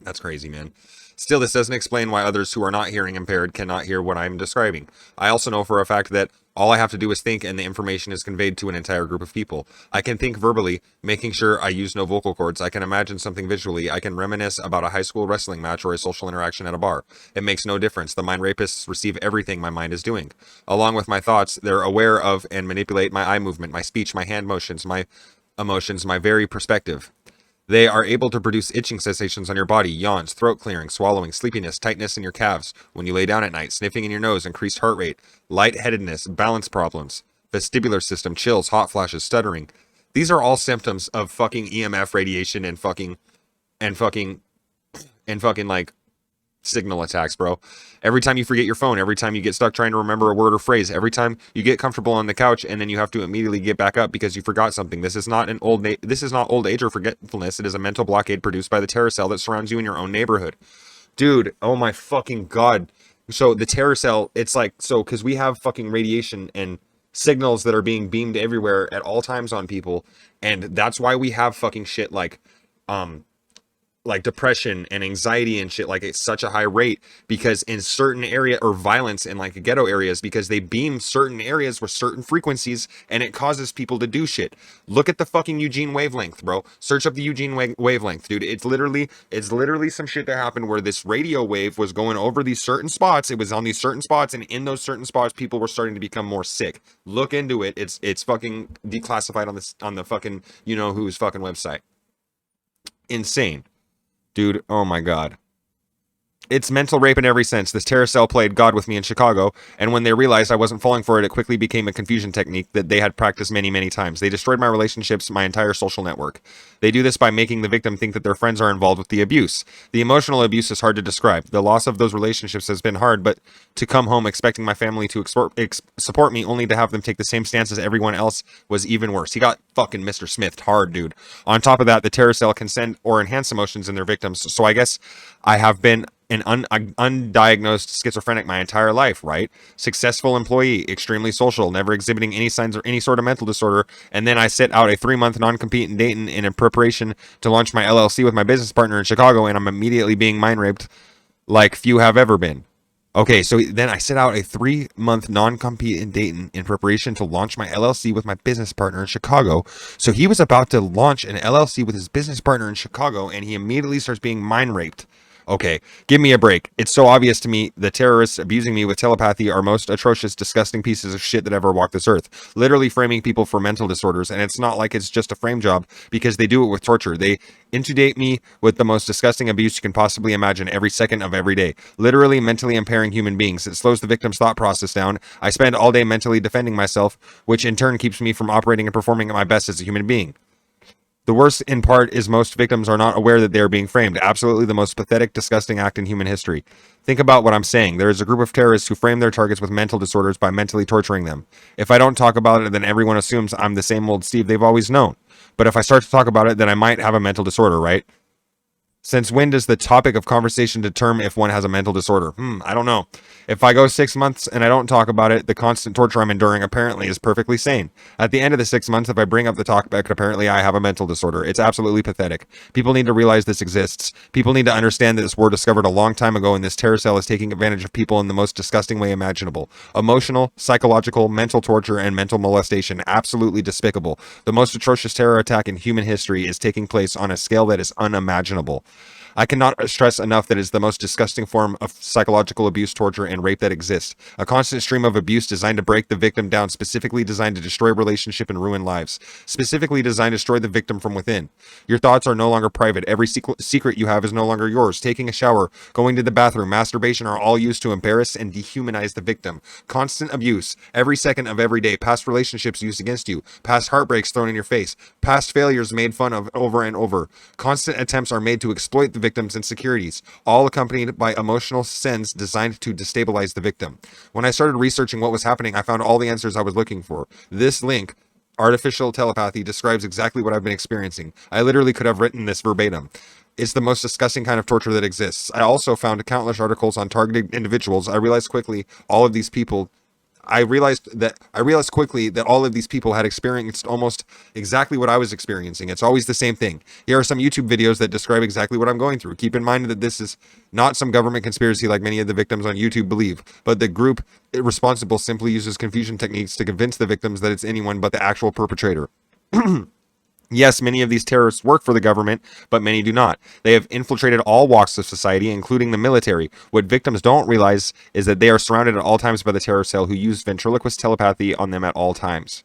That's crazy, man. Still, this doesn't explain why others who are not hearing impaired cannot hear what I'm describing. I also know for a fact that all I have to do is think and the information is conveyed to an entire group of people. I can think verbally, making sure I use no vocal cords. I can imagine something visually. I can reminisce about a high school wrestling match or a social interaction at a bar. It makes no difference. The mind rapists receive everything my mind is doing. Along with my thoughts, they're aware of and manipulate my eye movement, my speech, my hand motions, my emotions, my very perspective. They are able to produce itching sensations on your body, yawns, throat clearing, swallowing, sleepiness, tightness in your calves when you lay down at night, sniffing in your nose, increased heart rate, lightheadedness, balance problems, vestibular system, chills, hot flashes, stuttering. These are all symptoms of fucking EMF radiation and fucking like signal attacks, bro. Every time you forget your phone, every time you get stuck trying to remember a word or phrase, every time you get comfortable on the couch and then you have to immediately get back up because you forgot something. This is not old age or forgetfulness. It is a mental blockade produced by the terror cell that surrounds you in your own neighborhood. Dude, oh my fucking god. So the terror cell, it's like, so because we have fucking radiation and signals that are being beamed everywhere at all times on people, and that's why we have fucking shit like like depression and anxiety and shit like it's such a high rate because in certain area or violence in like ghetto areas because they beam certain areas with certain frequencies and it causes people to do shit. Look at the fucking Eugene wavelength, bro. Search up the Eugene wavelength, dude. It's literally some shit that happened where this radio wave was going over these certain spots. It was on these certain spots, and in those certain spots people were starting to become more sick. Look into it. It's fucking declassified on the fucking you know who's fucking website. Insane. Dude, oh my god. It's mental rape in every sense. This terror cell played God with me in Chicago, and when they realized I wasn't falling for it, it quickly became a confusion technique that they had practiced many, many times. They destroyed my relationships, my entire social network. They do this by making the victim think that their friends are involved with the abuse. The emotional abuse is hard to describe. The loss of those relationships has been hard, but to come home expecting my family to support me only to have them take the same stance as everyone else was even worse. He got fucking Mr. Smithed hard, dude. On top of that, the terror cell can send or enhance emotions in their victims, so I guess I have been an undiagnosed schizophrenic my entire life, right? Successful employee, extremely social, never exhibiting any signs or any sort of mental disorder, and then I sit out a 3-month non-compete in Dayton in preparation to launch my LLC with my business partner in Chicago, and I'm immediately being mind raped like few have ever been. Okay, so then I sit out a 3-month non-compete in Dayton in preparation to launch my LLC with my business partner in Chicago. So he was about to launch an LLC with his business partner in Chicago, and he immediately starts being mind raped. Okay, give me a break. It's so obvious to me the terrorists abusing me with telepathy are most atrocious, disgusting pieces of shit that ever walked this earth. Literally framing people for mental disorders, and it's not like it's just a frame job because they do it with torture. They intubate me with the most disgusting abuse you can possibly imagine every second of every day. Literally mentally impairing human beings. It slows the victim's thought process down. I spend all day mentally defending myself, which in turn keeps me from operating and performing at my best as a human being. The worst in part is most victims are not aware that they are being framed. Absolutely the most pathetic, disgusting act in human history. Think about what I'm saying. There is a group of terrorists who frame their targets with mental disorders by mentally torturing them. If I don't talk about it, then everyone assumes I'm the same old Steve they've always known. But if I start to talk about it, then I might have a mental disorder, right? Since when does the topic of conversation determine if one has a mental disorder? I don't know. If I go 6 months and I don't talk about it, the constant torture I'm enduring apparently is perfectly sane. At the end of the 6 months, if I bring up the topic, apparently I have a mental disorder. It's absolutely pathetic. People need to realize this exists. People need to understand that this war discovered a long time ago, and this terror cell is taking advantage of people in the most disgusting way imaginable. Emotional, psychological, mental torture, and mental molestation. Absolutely despicable. The most atrocious terror attack in human history is taking place on a scale that is unimaginable. I cannot stress enough that it is the most disgusting form of psychological abuse, torture, and rape that exists. A constant stream of abuse designed to break the victim down, specifically designed to destroy relationship and ruin lives. Specifically designed to destroy the victim from within. Your thoughts are no longer private. Every secret you have is no longer yours. Taking a shower, going to the bathroom, masturbation are all used to embarrass and dehumanize the victim. Constant abuse, every second of every day. Past relationships used against you. Past heartbreaks thrown in your face. Past failures made fun of over and over. Constant attempts are made to exploit the victim's insecurities, all accompanied by emotional sends designed to destabilize the victim. When I started researching what was happening, I found all the answers I was looking for. This link, Artificial Telepathy, describes exactly what I've been experiencing. I literally could have written this verbatim. It's the most disgusting kind of torture that exists. I also found countless articles on targeted individuals. I realized quickly that all of these people had experienced almost exactly what I was experiencing. It's always the same thing. Here are some YouTube videos that describe exactly what I'm going through. Keep in mind that this is not some government conspiracy like many of the victims on YouTube believe, but the group responsible simply uses confusion techniques to convince the victims that it's anyone but the actual perpetrator. Yes, many of these terrorists work for the government, but many do not. They have infiltrated all walks of society, including the military. What victims don't realize is that they are surrounded at all times by the terror cell who use ventriloquist telepathy on them at all times.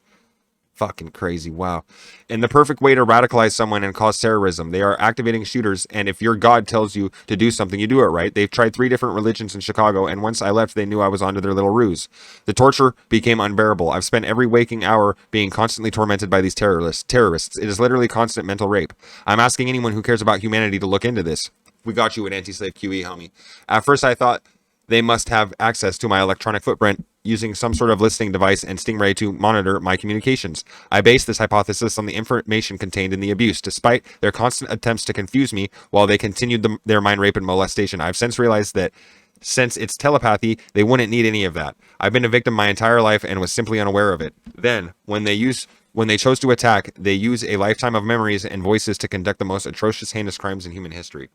Fucking crazy, wow. And the perfect way to radicalize someone and cause terrorism. They are activating shooters, and if your God tells you to do something, you do it, right? They've tried 3 different religions in Chicago, and once I left, they knew I was onto their little ruse. The torture became unbearable. I've spent every waking hour being constantly tormented by these terrorists. It is literally constant mental rape. I'm asking anyone who cares about humanity to look into this. We got you at AntiSlaveQE, homie. At first, I thought they must have access to my electronic footprint using some sort of listening device and Stingray to monitor my communications. I base this hypothesis on the information contained in the abuse. Despite their constant attempts to confuse me while they continued their mind rape and molestation, I've since realized that since it's telepathy, they wouldn't need any of that. I've been a victim my entire life and was simply unaware of it. Then, when they use When they chose to attack, they use a lifetime of memories and voices to conduct the most atrocious, heinous crimes in human history.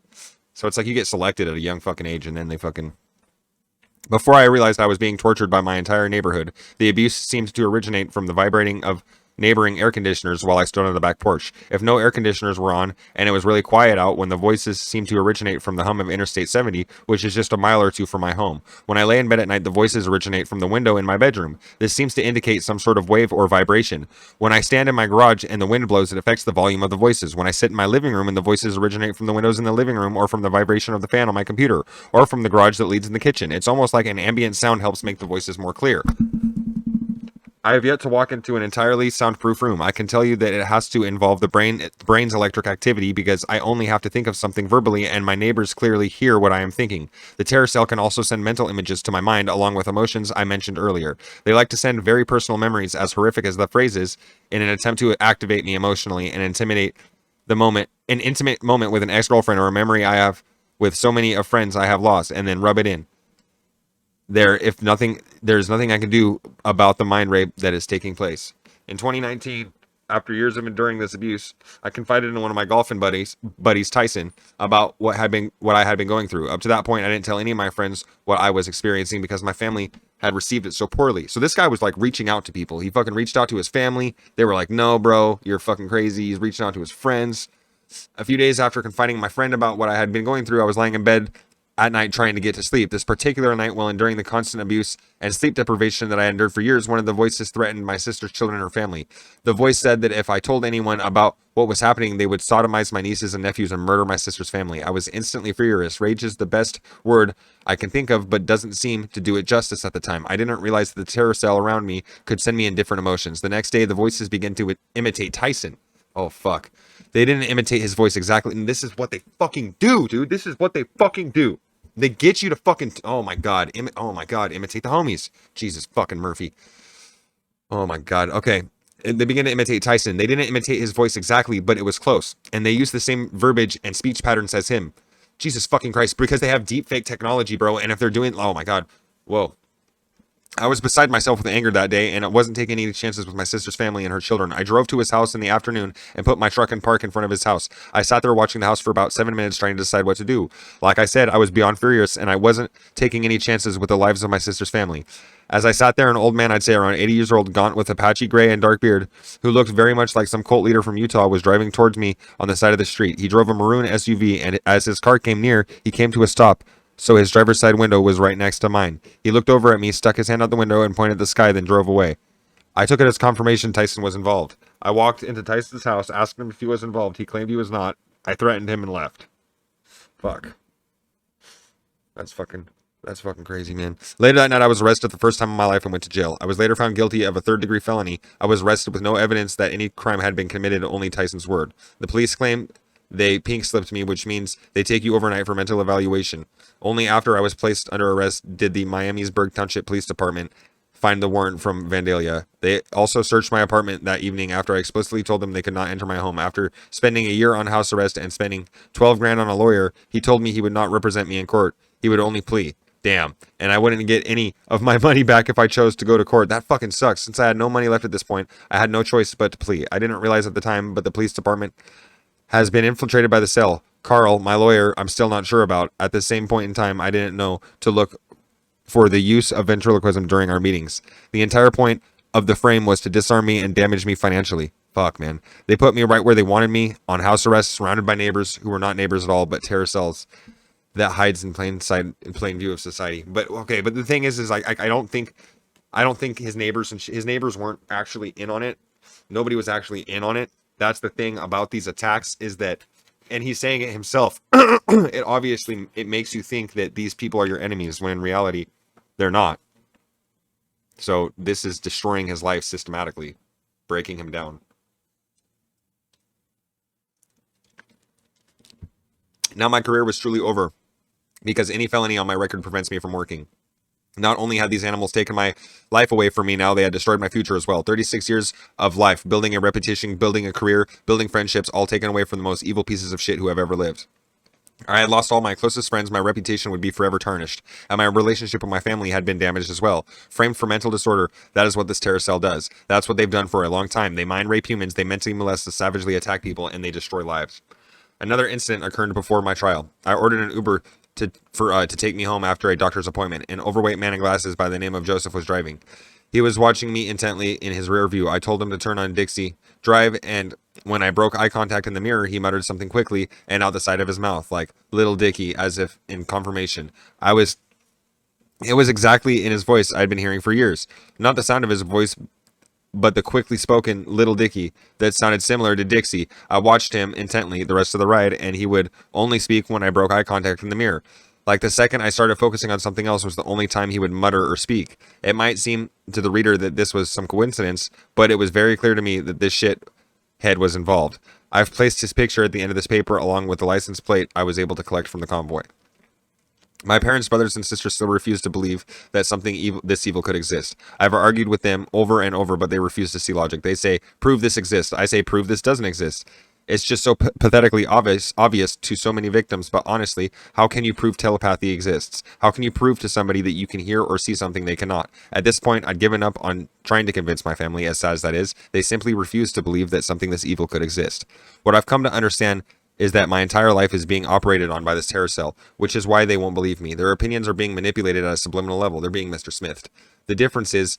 So it's like you get selected at a young fucking age, and then they fucking... Before I realized I was being tortured by my entire neighborhood, the abuse seemed to originate from the vibrating of neighboring air conditioners while I stood on the back porch. If no air conditioners were on, and it was really quiet out, when the voices seemed to originate from the hum of Interstate 70, which is just a mile or two from my home. When I lay in bed at night, the voices originate from the window in my bedroom. This seems to indicate some sort of wave or vibration. When I stand in my garage and the wind blows, it affects the volume of the voices. When I sit in my living room and the voices originate from the windows in the living room, or from the vibration of the fan on my computer, or from the garage that leads in the kitchen. It's almost like an ambient sound helps make the voices more clear. I have yet to walk into an entirely soundproof room. I can tell you that it has to involve the brain's electric activity, because I only have to think of something verbally and my neighbors clearly hear what I am thinking. The terror cell can also send mental images to my mind along with emotions I mentioned earlier. They like to send very personal memories, as horrific as the phrase is, in an attempt to activate me emotionally and intimidate an intimate moment with an ex-girlfriend, or a memory I have with so many of friends I have lost, and then rub it in. There's nothing I can do about the mind rape that is taking place. In 2019, after years of enduring this abuse, I confided in one of my golfing buddies Tyson, about what I had been going through. Up to that point, I didn't tell any of my friends what I was experiencing, because my family had received it so poorly. So this guy was like reaching out to people. He fucking reached out to his family. They were like, "No, bro, you're fucking crazy." He's reaching out to his friends. A few days after confiding my friend about what I had been going through, I was laying in bed at night trying to get to sleep. This particular night, while enduring the constant abuse and sleep deprivation that I endured for years, one of the voices threatened my sister's children and her family. The voice said that if I told anyone about what was happening, they would sodomize my nieces and nephews and murder my sister's family. I was instantly furious. Rage is the best word I can think of, but doesn't seem to do it justice at the time. I didn't realize that the terror cell around me could send me in different emotions. The next day, the voices began to imitate Tyson. Oh, fuck. They didn't imitate his voice exactly, and this is what they fucking do, dude. This is what they fucking do. They get you to fucking... Oh, my God. Imitate the homies. Jesus fucking Murphy. Oh, my God. Okay. They begin to imitate Tyson. They didn't imitate his voice exactly, but it was close. And they used the same verbiage and speech patterns as him. Jesus fucking Christ. Because they have deep fake technology, bro. And if they're doing... Oh, my God. Whoa. I was beside myself with anger that day, and I wasn't taking any chances with my sister's family and her children. I drove to his house in the afternoon and put my truck in park in front of his house. I sat there watching the house for about 7 minutes trying to decide what to do. Like I said, I was beyond furious, and I wasn't taking any chances with the lives of my sister's family. As I sat there, an old man, I'd say around 80 years old, gaunt with a patchy gray and dark beard, who looked very much like some cult leader from Utah, was driving towards me on the side of the street. He drove a maroon SUV, and as his car came near, he came to a stop. So his driver's side window was right next to mine. He looked over at me, stuck his hand out the window, and pointed at the sky, then drove away. I took it as confirmation Tyson was involved. I walked into Tyson's house, asked him if he was involved. He claimed he was not. I threatened him and left. Fuck. That's fucking crazy, man. Later that night, I was arrested the first time in my life and went to jail. I was later found guilty of a third-degree felony. I was arrested with no evidence that any crime had been committed, only Tyson's word. The police claimed they pink slipped me, which means they take you overnight for mental evaluation. Only after I was placed under arrest did the Miamisburg Township Police Department find the warrant from Vandalia. They also searched my apartment that evening after I explicitly told them they could not enter my home. After spending a year on house arrest and spending $12,000 on a lawyer, he told me he would not represent me in court. He would only plea. Damn. And I wouldn't get any of my money back if I chose to go to court. That fucking sucks. Since I had no money left at this point, I had no choice but to plea. I didn't realize at the time, but the police department has been infiltrated by the cell. Carl, my lawyer, I'm still not sure about. At the same point in time, I didn't know to look for the use of ventriloquism during our meetings. The entire point of the frame was to disarm me and damage me financially. Fuck, man. They put me right where they wanted me, on house arrest, surrounded by neighbors who were not neighbors at all, but terror cells that hides in plain sight, in plain view of society. But okay, but the thing is I don't think his neighbors his neighbors weren't actually in on it. Nobody was actually in on it. That's the thing about these attacks, is that, and he's saying it himself, it makes you think that these people are your enemies, when in reality, they're not. So this is destroying his life systematically, breaking him down. Now my career was truly over, because any felony on my record prevents me from working. Not only had these animals taken my life away from me, now they had destroyed my future as well. 36 years of life, building a reputation, building a career, building friendships, all taken away from the most evil pieces of shit who have ever lived. I had lost all my closest friends, my reputation would be forever tarnished, and my relationship with my family had been damaged as well. Framed for mental disorder, that is what this terror cell does. That's what they've done for a long time. They mind rape humans, they mentally molest, they savagely attack people, and they destroy lives. Another incident occurred before my trial. I ordered an Uber to take me home after a doctor's appointment. An overweight man in glasses by the name of Joseph was driving. He was watching me intently in his rear view. I told him to turn on Dixie Drive, and when I broke eye contact in the mirror, he muttered something quickly and out the side of his mouth, like "Little Dicky," as if in confirmation. It was exactly in his voice I'd been hearing for years. Not the sound of his voice, but the quickly spoken "Little Dicky" that sounded similar to Dixie. I watched him intently the rest of the ride, and he would only speak when I broke eye contact in the mirror. Like the second I started focusing on something else was the only time he would mutter or speak. It might seem to the reader that this was some coincidence, but it was very clear to me that this shit head was involved. I've placed his picture at the end of this paper along with the license plate I was able to collect from the convoy. My parents, brothers, and sisters still refuse to believe that this evil could exist. I've argued with them over and over, but they refuse to see logic. They say, prove this exists. I say, prove this doesn't exist. It's just so pathetically obvious to so many victims, but honestly, how can you prove telepathy exists? How can you prove to somebody that you can hear or see something they cannot? At this point, I'd given up on trying to convince my family, as sad as that is. They simply refuse to believe that something this evil could exist. What I've come to understand is that my entire life is being operated on by this terror cell, which is why they won't believe me. Their opinions are being manipulated at a subliminal level. They're being Mr. Smithed. The difference is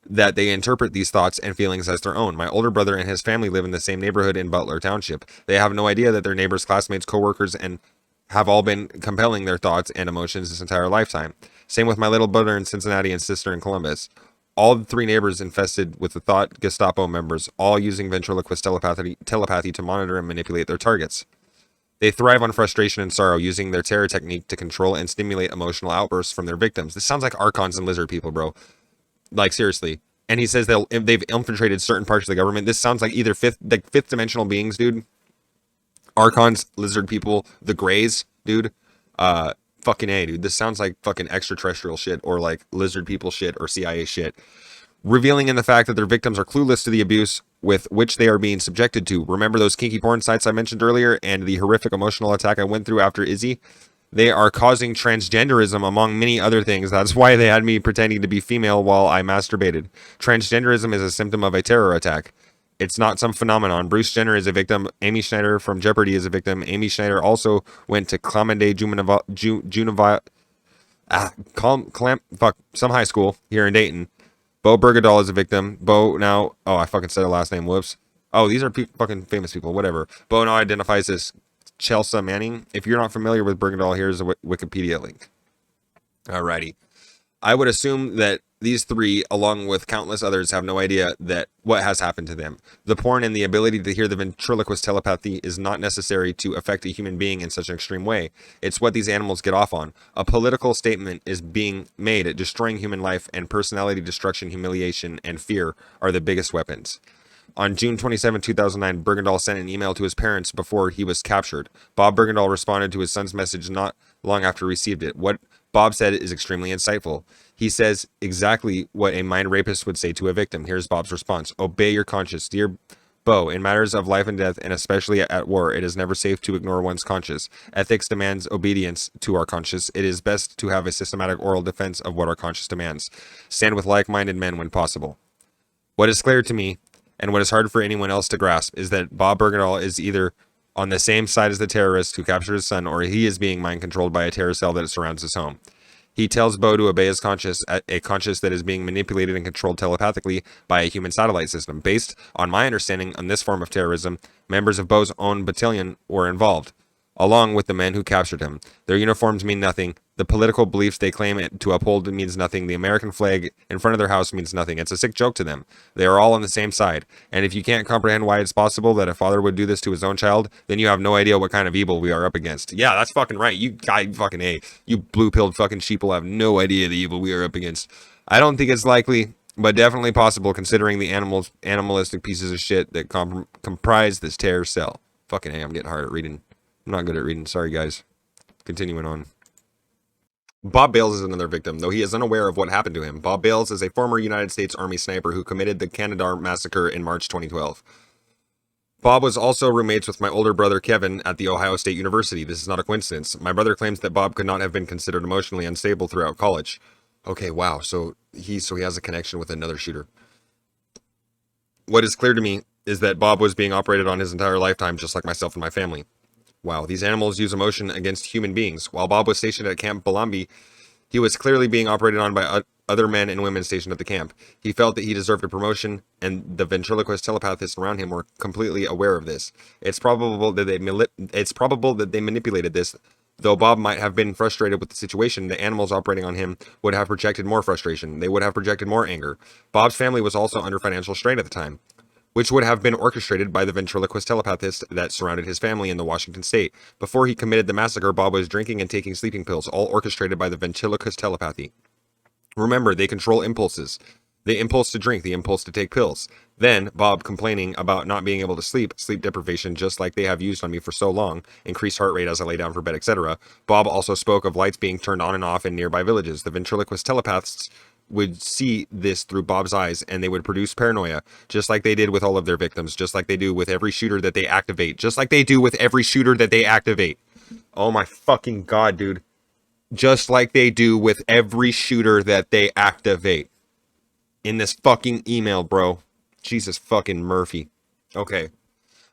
that they interpret these thoughts and feelings as their own. My older brother and his family live in the same neighborhood in Butler Township. They have no idea that their neighbors, classmates, coworkers, and have all been compelling their thoughts and emotions this entire lifetime. Same with my little brother in Cincinnati and sister in Columbus. All the three neighbors infested with the thought Gestapo members, all using ventriloquist telepathy to monitor and manipulate their targets. They thrive on frustration and sorrow, using their terror technique to control and stimulate emotional outbursts from their victims. This sounds like archons and lizard people, bro. Like, seriously. And he says they've infiltrated certain parts of the government. This sounds like either fifth dimensional beings, dude. Archons, lizard people, the Greys, dude. Fucking A, dude. This sounds like fucking extraterrestrial shit, or like lizard people shit, or CIA shit. Revealing in the fact that their victims are clueless to the abuse with which they are being subjected to. Remember those kinky porn sites I mentioned earlier and the horrific emotional attack I went through after Izzy? They are causing transgenderism among many other things. That's why they had me pretending to be female while I masturbated. Transgenderism is a symptom of a terror attack. It's not some phenomenon. Bruce Jenner is a victim. Amy Schneider from Jeopardy is a victim. Amy Schneider also went to Clamande some high school here in Dayton. Bo Bergdahl is a victim. Bo now, oh, I fucking said her last name. Whoops. Oh, these are fucking famous people. Whatever. Bo now identifies as Chelsea Manning. If you're not familiar with Bergdahl, here's a Wikipedia link. Alrighty. I would assume that these three, along with countless others, have no idea that what has happened to them. The porn and the ability to hear the ventriloquist telepathy is not necessary to affect a human being in such an extreme way. It's what these animals get off on. A political statement is being made at destroying human life, and personality destruction, humiliation, and fear are the biggest weapons. On June 27, 2009, Bergendahl sent an email to his parents before he was captured. Bob Bergendahl responded to his son's message not long after he received it. What Bob said is extremely insightful. He says exactly what a mind rapist would say to a victim. Here's Bob's response. Obey your conscience. Dear Bo, in matters of life and death, and especially at war, it is never safe to ignore one's conscience. Ethics demands obedience to our conscience. It is best to have a systematic oral defense of what our conscience demands. Stand with like-minded men when possible. What is clear to me, and what is hard for anyone else to grasp, is that Bob Bergendahl is either on the same side as the terrorist who captured his son, or he is being mind-controlled by a terror cell that surrounds his home. He tells Bo to obey his conscience, a conscience that is being manipulated and controlled telepathically by a human satellite system. Based on my understanding on this form of terrorism, members of Bo's own battalion were involved, along with the men who captured him. Their uniforms mean nothing. The political beliefs they claim to uphold means nothing. The American flag in front of their house means nothing. It's a sick joke to them. They are all on the same side. And if you can't comprehend why it's possible that a father would do this to his own child, then you have no idea what kind of evil we are up against. Yeah, that's fucking right. You guy fucking A. You blue-pilled fucking sheeple have no idea the evil we are up against. I don't think it's likely, but definitely possible considering the animalistic pieces of shit that comprise this terror cell. Fucking A, I'm getting hard at reading. I'm not good at reading. Sorry, guys. Continuing on. Bob Bales is another victim, though he is unaware of what happened to him. Bob Bales is a former United States Army sniper who committed the Canadar massacre in March 2012. Bob was also roommates with my older brother Kevin at the Ohio State University. This is not a coincidence. My brother claims that Bob could not have been considered emotionally unstable throughout college. Okay, wow. So he has a connection with another shooter. What is clear to me is that Bob was being operated on his entire lifetime, just like myself and my family. Wow, these animals use emotion against human beings. While Bob was stationed at Camp Balambi, he was clearly being operated on by other men and women stationed at the camp. He felt that he deserved a promotion, and the ventriloquist telepathists around him were completely aware of this. It's probable that they manipulated this. Though Bob might have been frustrated with the situation, the animals operating on him would have projected more frustration. They would have projected more anger. Bob's family was also under financial strain at the time, which would have been orchestrated by the ventriloquist telepathist that surrounded his family in the Washington state. Before he committed the massacre, Bob was drinking and taking sleeping pills, all orchestrated by the ventriloquist telepathy. Remember, they control impulses. The impulse to drink, the impulse to take pills. Then, Bob complaining about not being able to sleep deprivation just like they have used on me for so long, increased heart rate as I lay down for bed, etc. Bob also spoke of lights being turned on and off in nearby villages. The ventriloquist telepaths would see this through Bob's eyes, and they would produce paranoia, just like they did with all of their victims, just like they do with every shooter that they activate, Oh my fucking god, dude. Just like they do with every shooter that they activate. In this fucking email, bro. Jesus fucking Murphy. Okay.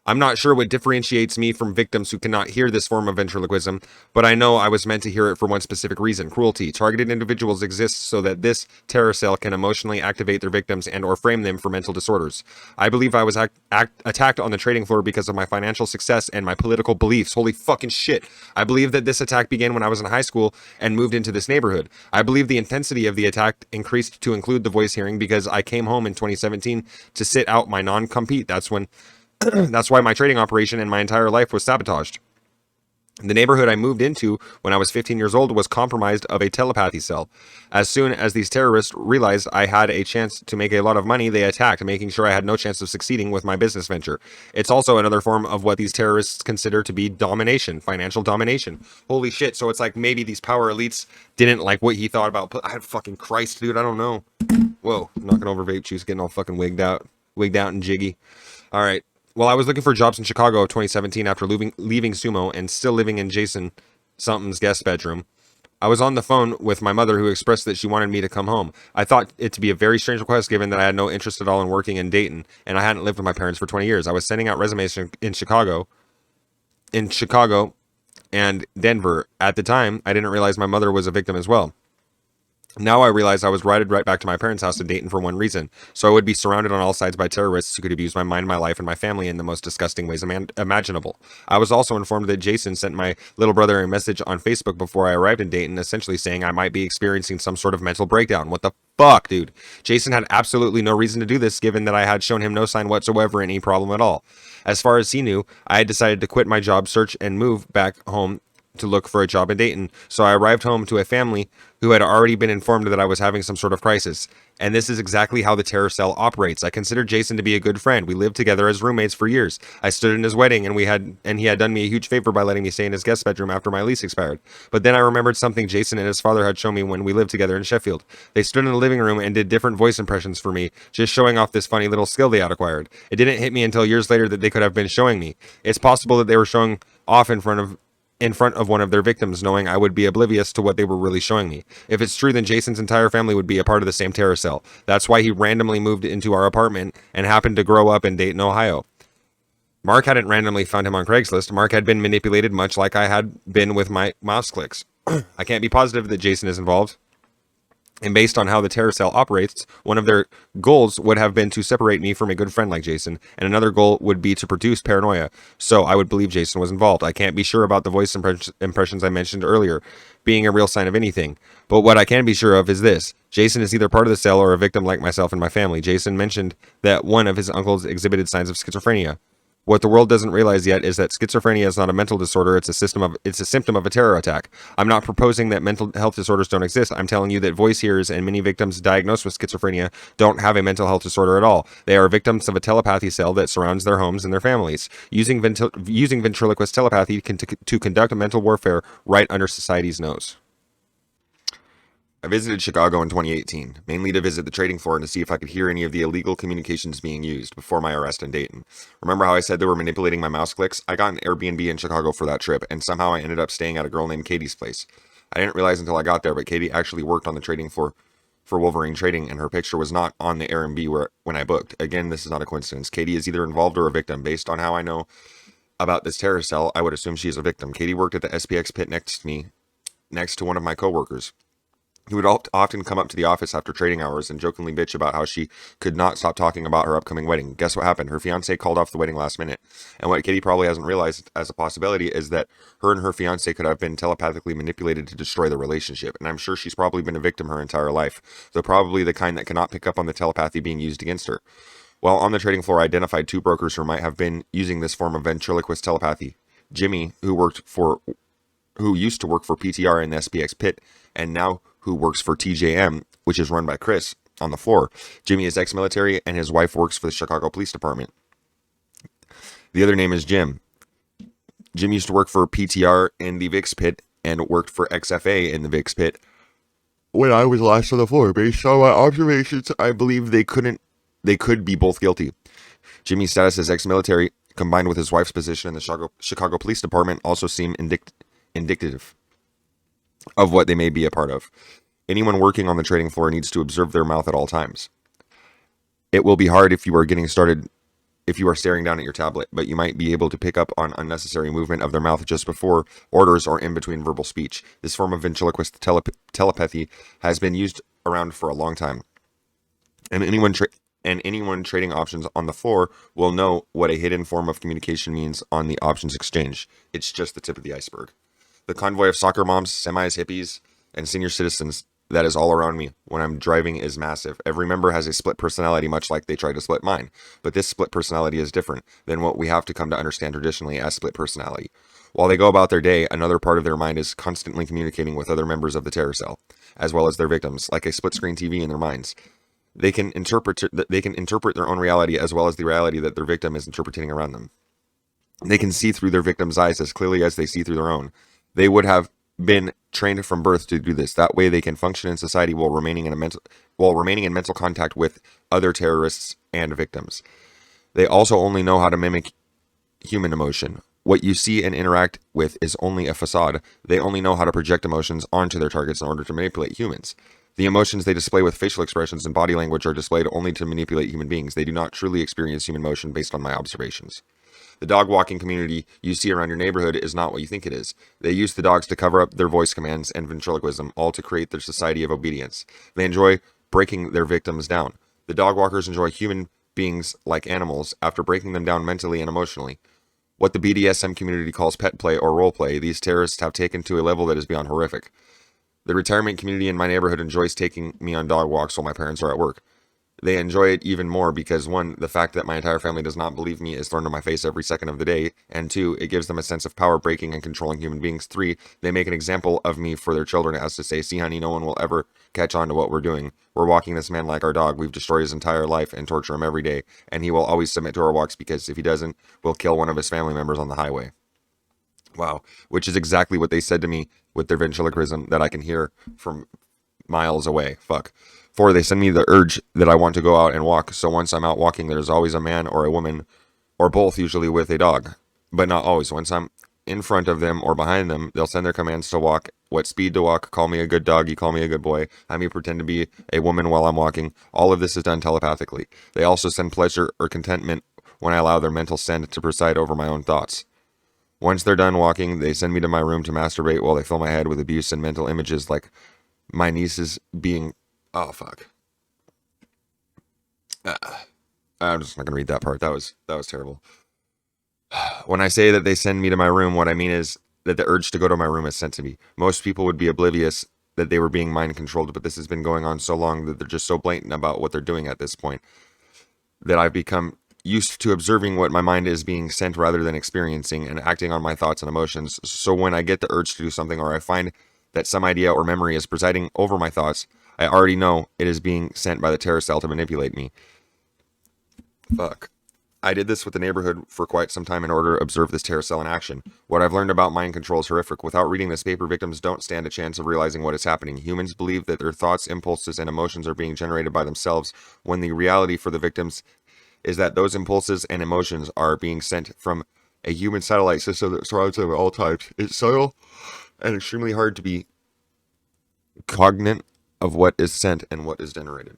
I'm not sure what differentiates me from victims who cannot hear this form of ventriloquism, but I know I was meant to hear it for one specific reason: cruelty. Targeted individuals exist so that this terror cell can emotionally activate their victims and or frame them for mental disorders. I believe I was attacked on the trading floor because of my financial success and my political beliefs. Holy fucking shit. I believe that this attack began when I was in high school and moved into this neighborhood. I believe the intensity of the attack increased to include the voice hearing because I came home in 2017 to sit out my non-compete. That's why my trading operation and my entire life was sabotaged. The neighborhood I moved into when I was 15 years old was compromised of a telepathy cell. As soon as these terrorists realized I had a chance to make a lot of money, they attacked, making sure I had no chance of succeeding with my business venture. It's also another form of what these terrorists consider to be domination, financial domination. Holy shit, so it's like maybe these power elites didn't like what he thought about... fucking Christ, dude, I don't know. Whoa, knocking over vape juice, getting all fucking wigged out and jiggy. Alright. Well, I was looking for jobs in Chicago of 2017 after leaving Sumo and still living in Jason Something's guest bedroom. I was on the phone with my mother, who expressed that she wanted me to come home. I thought it to be a very strange request given that I had no interest at all in working in Dayton and I hadn't lived with my parents for 20 years. I was sending out resumes in Chicago and Denver. At the time, I didn't realize my mother was a victim as well. Now I realized I was routed right back to my parents' house in Dayton for one reason, so I would be surrounded on all sides by terrorists who could abuse my mind, my life, and my family in the most disgusting ways imaginable. I was also informed that Jason sent my little brother a message on Facebook before I arrived in Dayton, essentially saying I might be experiencing some sort of mental breakdown. What the fuck, dude? Jason had absolutely no reason to do this, given that I had shown him no sign whatsoever any problem at all. As far as he knew, I had decided to quit my job search and move back home to look for a job in Dayton, so I arrived home to a family who had already been informed that I was having some sort of crisis. And this is exactly how the terror cell operates. I considered Jason to be a good friend. We lived together as roommates for years. I stood in his wedding, and he had done me a huge favor by letting me stay in his guest bedroom after my lease expired. But then I remembered something Jason and his father had shown me when we lived together in Sheffield. They stood in the living room and did different voice impressions for me, just showing off this funny little skill they had acquired. It didn't hit me until years later that they could have been showing me. It's possible that they were showing off in front of one of their victims, knowing I would be oblivious to what they were really showing me. If it's true, then Jason's entire family would be a part of the same terror cell. That's why he randomly moved into our apartment and happened to grow up in Dayton, Ohio. Mark hadn't randomly found him on Craigslist. Mark had been manipulated much like I had been with my mouse clicks. I can't be positive that Jason is involved. And based on how the terror cell operates, one of their goals would have been to separate me from a good friend like Jason, and another goal would be to produce paranoia. So I would believe Jason was involved. I can't be sure about the voice impressions I mentioned earlier being a real sign of anything. But what I can be sure of is this: Jason is either part of the cell or a victim like myself and my family. Jason mentioned that one of his uncles exhibited signs of schizophrenia. What the world doesn't realize yet is that schizophrenia is not a mental disorder, it's a symptom of a terror attack. I'm not proposing that mental health disorders don't exist. I'm telling you that voice hearers and many victims diagnosed with schizophrenia don't have a mental health disorder at all. They are victims of a telepathy cell that surrounds their homes and their families, using ventriloquist telepathy to conduct mental warfare right under society's nose. I visited Chicago in 2018, mainly to visit the trading floor and to see if I could hear any of the illegal communications being used before my arrest in Dayton. Remember how I said they were manipulating my mouse clicks? I got an Airbnb in Chicago for that trip, and somehow I ended up staying at a girl named Katie's place. I didn't realize until I got there, but Katie actually worked on the trading floor for Wolverine Trading, and her picture was not on the Airbnb when I booked. Again, this is not a coincidence. Katie is either involved or a victim. Based on how I know about this terror cell, I would assume she is a victim. Katie worked at the SPX pit next to one of my coworkers. He would often come up to the office after trading hours and jokingly bitch about how she could not stop talking about her upcoming wedding. Guess what happened? Her fiance called off the wedding last minute. And what Katie probably hasn't realized as a possibility is that her and her fiance could have been telepathically manipulated to destroy the relationship. And I'm sure she's probably been a victim her entire life, though probably the kind that cannot pick up on the telepathy being used against her. While on the trading floor, I identified two brokers who might have been using this form of ventriloquist telepathy. Jimmy, who used to work for PTR in the SPX pit, and now who works for TJM, which is run by Chris, on the floor. Jimmy is ex-military, and his wife works for the Chicago Police Department. The other name is Jim. Jim used to work for PTR in the VIX pit, and worked for XFA in the VIX pit. When I was last on the floor, based on my observations, I believe they could be both guilty. Jimmy's status as ex-military, combined with his wife's position in the Chicago Police Department, also seem indicative of what they may be a part of. Anyone working on the trading floor needs to observe their mouth at all times. It will be hard if you are staring down at your tablet, but you might be able to pick up on unnecessary movement of their mouth just before orders or in between verbal speech. This form of ventriloquist telepathy has been used around for a long time. And anyone trading options on the floor will know what a hidden form of communication means on the options exchange. It's just the tip of the iceberg. The convoy of soccer moms, semis, hippies, and senior citizens that is all around me when I'm driving is massive. Every member has a split personality, much like they tried to split mine. But this split personality is different than what we have to come to understand traditionally as split personality. While they go about their day, another part of their mind is constantly communicating with other members of the terror cell, as well as their victims, like a split-screen TV in their minds. They can interpret their own reality as well as the reality that their victim is interpreting around them. They can see through their victim's eyes as clearly as they see through their own. They would have been trained from birth to do this. That way they can function in society while remaining in mental contact with other terrorists and victims. They also only know how to mimic human emotion. What you see and interact with is only a facade. They only know how to project emotions onto their targets in order to manipulate humans. The emotions they display with facial expressions and body language are displayed only to manipulate human beings. They do not truly experience human emotion based on my observations. The dog walking community you see around your neighborhood is not what you think it is. They use the dogs to cover up their voice commands and ventriloquism, all to create their society of obedience. They enjoy breaking their victims down. The dog walkers enjoy human beings like animals after breaking them down mentally and emotionally. What the BDSM community calls pet play or role play, these terrorists have taken to a level that is beyond horrific. The retirement community in my neighborhood enjoys taking me on dog walks while my parents are at work. They enjoy it even more because, one, the fact that my entire family does not believe me is thrown in my face every second of the day, and two, it gives them a sense of power breaking and controlling human beings. Three, they make an example of me for their children as to say, see honey, no one will ever catch on to what we're doing. We're walking this man like our dog. We've destroyed his entire life and torture him every day, and he will always submit to our walks because if he doesn't, we'll kill one of his family members on the highway. Wow, which is exactly what they said to me with their ventriloquism that I can hear from miles away. Fuck. 4, they send me the urge that I want to go out and walk. So once I'm out walking, there's always a man or a woman, or both, usually with a dog. But not always. Once I'm in front of them or behind them, they'll send their commands to walk, what speed to walk, call me a good doggy, call me a good boy, have me pretend to be a woman while I'm walking. All of this is done telepathically. They also send pleasure or contentment when I allow their mental send to preside over my own thoughts. Once they're done walking, they send me to my room to masturbate while they fill my head with abuse and mental images like my nieces being... Oh, fuck. I'm just not going to read that part. That was terrible. When I say that they send me to my room, what I mean is that the urge to go to my room is sent to me. Most people would be oblivious that they were being mind controlled, but this has been going on so long that they're just so blatant about what they're doing at this point that I've become used to observing what my mind is being sent rather than experiencing and acting on my thoughts and emotions. So when I get the urge to do something or I find that some idea or memory is presiding over my thoughts, I already know it is being sent by the terror cell to manipulate me. Fuck. I did this with the neighborhood for quite some time in order to observe this terror cell in action. What I've learned about mind control is horrific. Without reading this paper, victims don't stand a chance of realizing what is happening. Humans believe that their thoughts, impulses, and emotions are being generated by themselves, when the reality for the victims is that those impulses and emotions are being sent from a human satellite system that surrounds them at all times. It's subtle and extremely hard to be cognizant of what is sent and what is generated.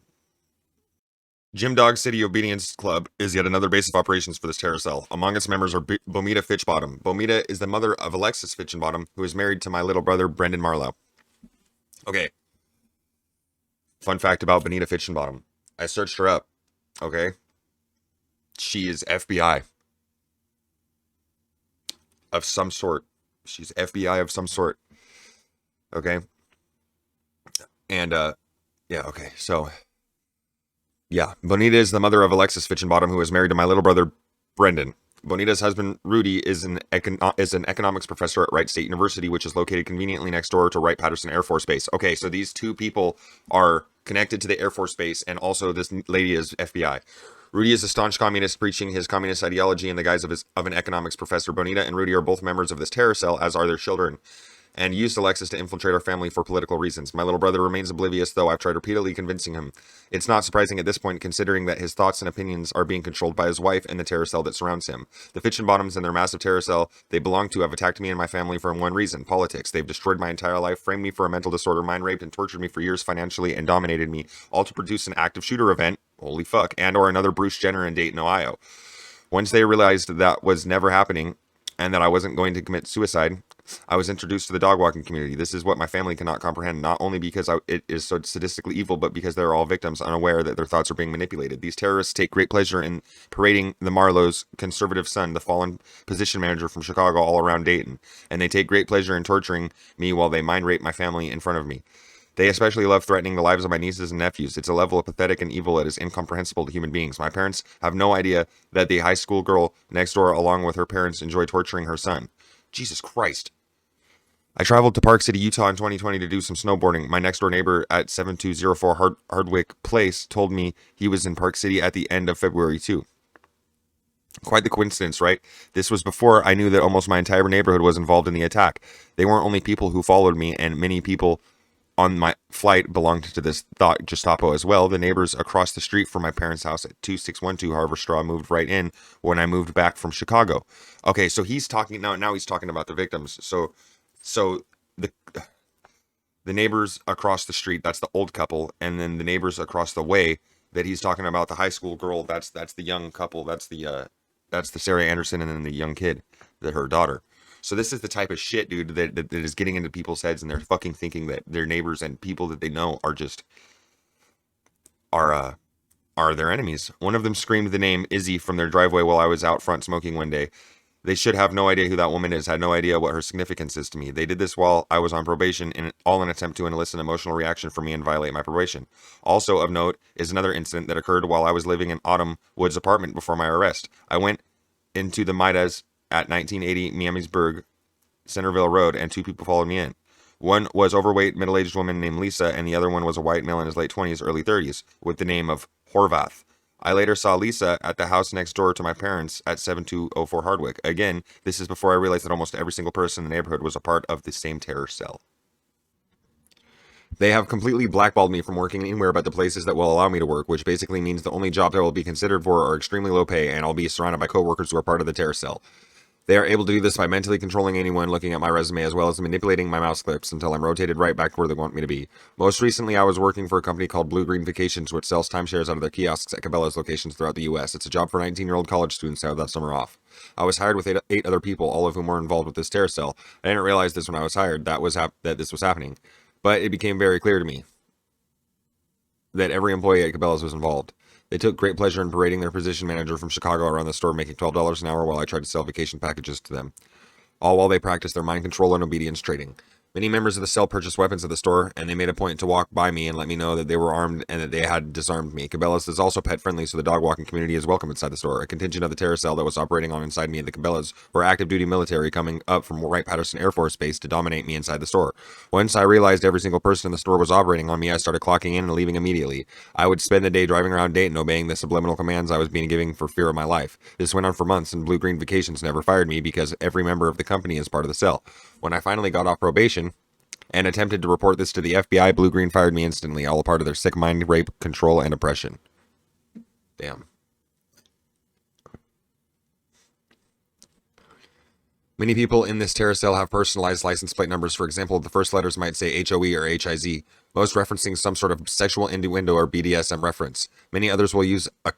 Jim Dog City Obedience Club is yet another base of operations for this terror cell. Among its members are Bomita Fitchbottom. Bomita is the mother of Alexis Fitchenbottom, who is married to my little brother, Brendan Marlow. Okay. Fun fact about Bonita Fitchenbottom. I searched her up. Okay. She is FBI. Of some sort. She's FBI of some sort. Okay. And, yeah, okay. So, yeah, Bonita is the mother of Alexis Fitchenbottom, who is married to my little brother, Brendan. Bonita's husband, Rudy, is an economics professor at Wright State University, which is located conveniently next door to Wright-Patterson Air Force Base. Okay, so these two people are connected to the Air Force Base, and also this lady is FBI. Rudy is a staunch communist, preaching his communist ideology in the guise of an economics professor. Bonita and Rudy are both members of this terror cell, as are their children, and used Alexis to infiltrate our family for political reasons. My little brother remains oblivious, though I've tried repeatedly convincing him. It's not surprising at this point, considering that his thoughts and opinions are being controlled by his wife and the terror cell that surrounds him. The Fitchenbottoms and their massive terror cell they belong to have attacked me and my family for one reason: politics. They've destroyed my entire life, framed me for a mental disorder, mind raped and tortured me for years financially, and dominated me, all to produce an active shooter event, holy fuck, and or another Bruce Jenner in Dayton, Ohio. Once they realized that was never happening, and that I wasn't going to commit suicide, I was introduced to the dog walking community. This is what my family cannot comprehend, not only because it is so sadistically evil, but because they're all victims, unaware that their thoughts are being manipulated. These terrorists take great pleasure in parading the Marlow's conservative son, the fallen position manager from Chicago, all around Dayton, and they take great pleasure in torturing me while they mind rape my family in front of me. They especially love threatening the lives of my nieces and nephews. It's a level of pathetic and evil that is incomprehensible to human beings. My parents have no idea that the high school girl next door, along with her parents, enjoy torturing her son. Jesus Christ. I traveled to Park City, Utah in 2020 to do some snowboarding. My next door neighbor at 7204 Hardwick Place told me he was in Park City at the end of February too. Quite the coincidence, right? This was before I knew that almost my entire neighborhood was involved in the attack. They weren't only people who followed me, and many people on my flight belonged to this thought Gestapo as well. The neighbors across the street from my parents' house at 2612 Harvard Straw moved right in when I moved back from Chicago. Okay, so he's talking now he's talking about the victims. So the neighbors across the street, that's the old couple, and then the neighbors across the way that he's talking about, the high school girl, that's the young couple, that's the Sarah Anderson, and then the young kid, her daughter. So this is the type of shit, dude, that is getting into people's heads, and they're fucking thinking that their neighbors and people that they know are just are their enemies. One of them screamed the name Izzy from their driveway while I was out front smoking one day. They should have no idea who that woman is, had no idea what her significance is to me. They did this while I was on probation, in an attempt to elicit an emotional reaction from me and violate my probation. Also of note is another incident that occurred while I was living in Autumn Woods' apartment before my arrest. I went into the Midas at 1980 Miamisburg Centerville Road, and two people followed me in. One was overweight middle-aged woman named Lisa, and the other one was a white male in his late 20s, early 30s, with the name of Horvath. I later saw Lisa at the house next door to my parents at 7204 Hardwick. Again, this is before I realized that almost every single person in the neighborhood was a part of the same terror cell. They have completely blackballed me from working anywhere but the places that will allow me to work, which basically means the only jobs I will be considered for are extremely low pay, and I'll be surrounded by coworkers who are part of the terror cell. They are able to do this by mentally controlling anyone looking at my resume, as well as manipulating my mouse clips until I'm rotated right back to where they want me to be. Most recently, I was working for a company called Blue Green Vacations, which sells timeshares out of their kiosks at Cabela's locations throughout the U.S. It's a job for 19-year-old college students to have that summer off. I was hired with eight other people, all of whom were involved with this terror cell. I didn't realize this when I was hired, that this was happening. But it became very clear to me that every employee at Cabela's was involved. They took great pleasure in parading their position manager from Chicago around the store, making $12 an hour while I tried to sell vacation packages to them, all while they practiced their mind control and obedience trading. Many members of the cell purchased weapons at the store, and they made a point to walk by me and let me know that they were armed and that they had disarmed me. Cabela's is also pet-friendly, so the dog walking community is welcome inside the store. A contingent of the terror cell that was operating on inside me and the Cabela's were active-duty military coming up from Wright-Patterson Air Force Base to dominate me inside the store. Once I realized every single person in the store was operating on me, I started clocking in and leaving immediately. I would spend the day driving around Dayton obeying the subliminal commands I was being given for fear of my life. This went on for months, and Blue-Green Vacations never fired me because every member of the company is part of the cell. When I finally got off probation and attempted to report this to the FBI, Blue Green fired me instantly, all a part of their sick mind, rape, control, and oppression. Damn. Many people in this terror cell have personalized license plate numbers. For example, the first letters might say HOE or HIZ, most referencing some sort of sexual innuendo or BDSM reference. Many others will use a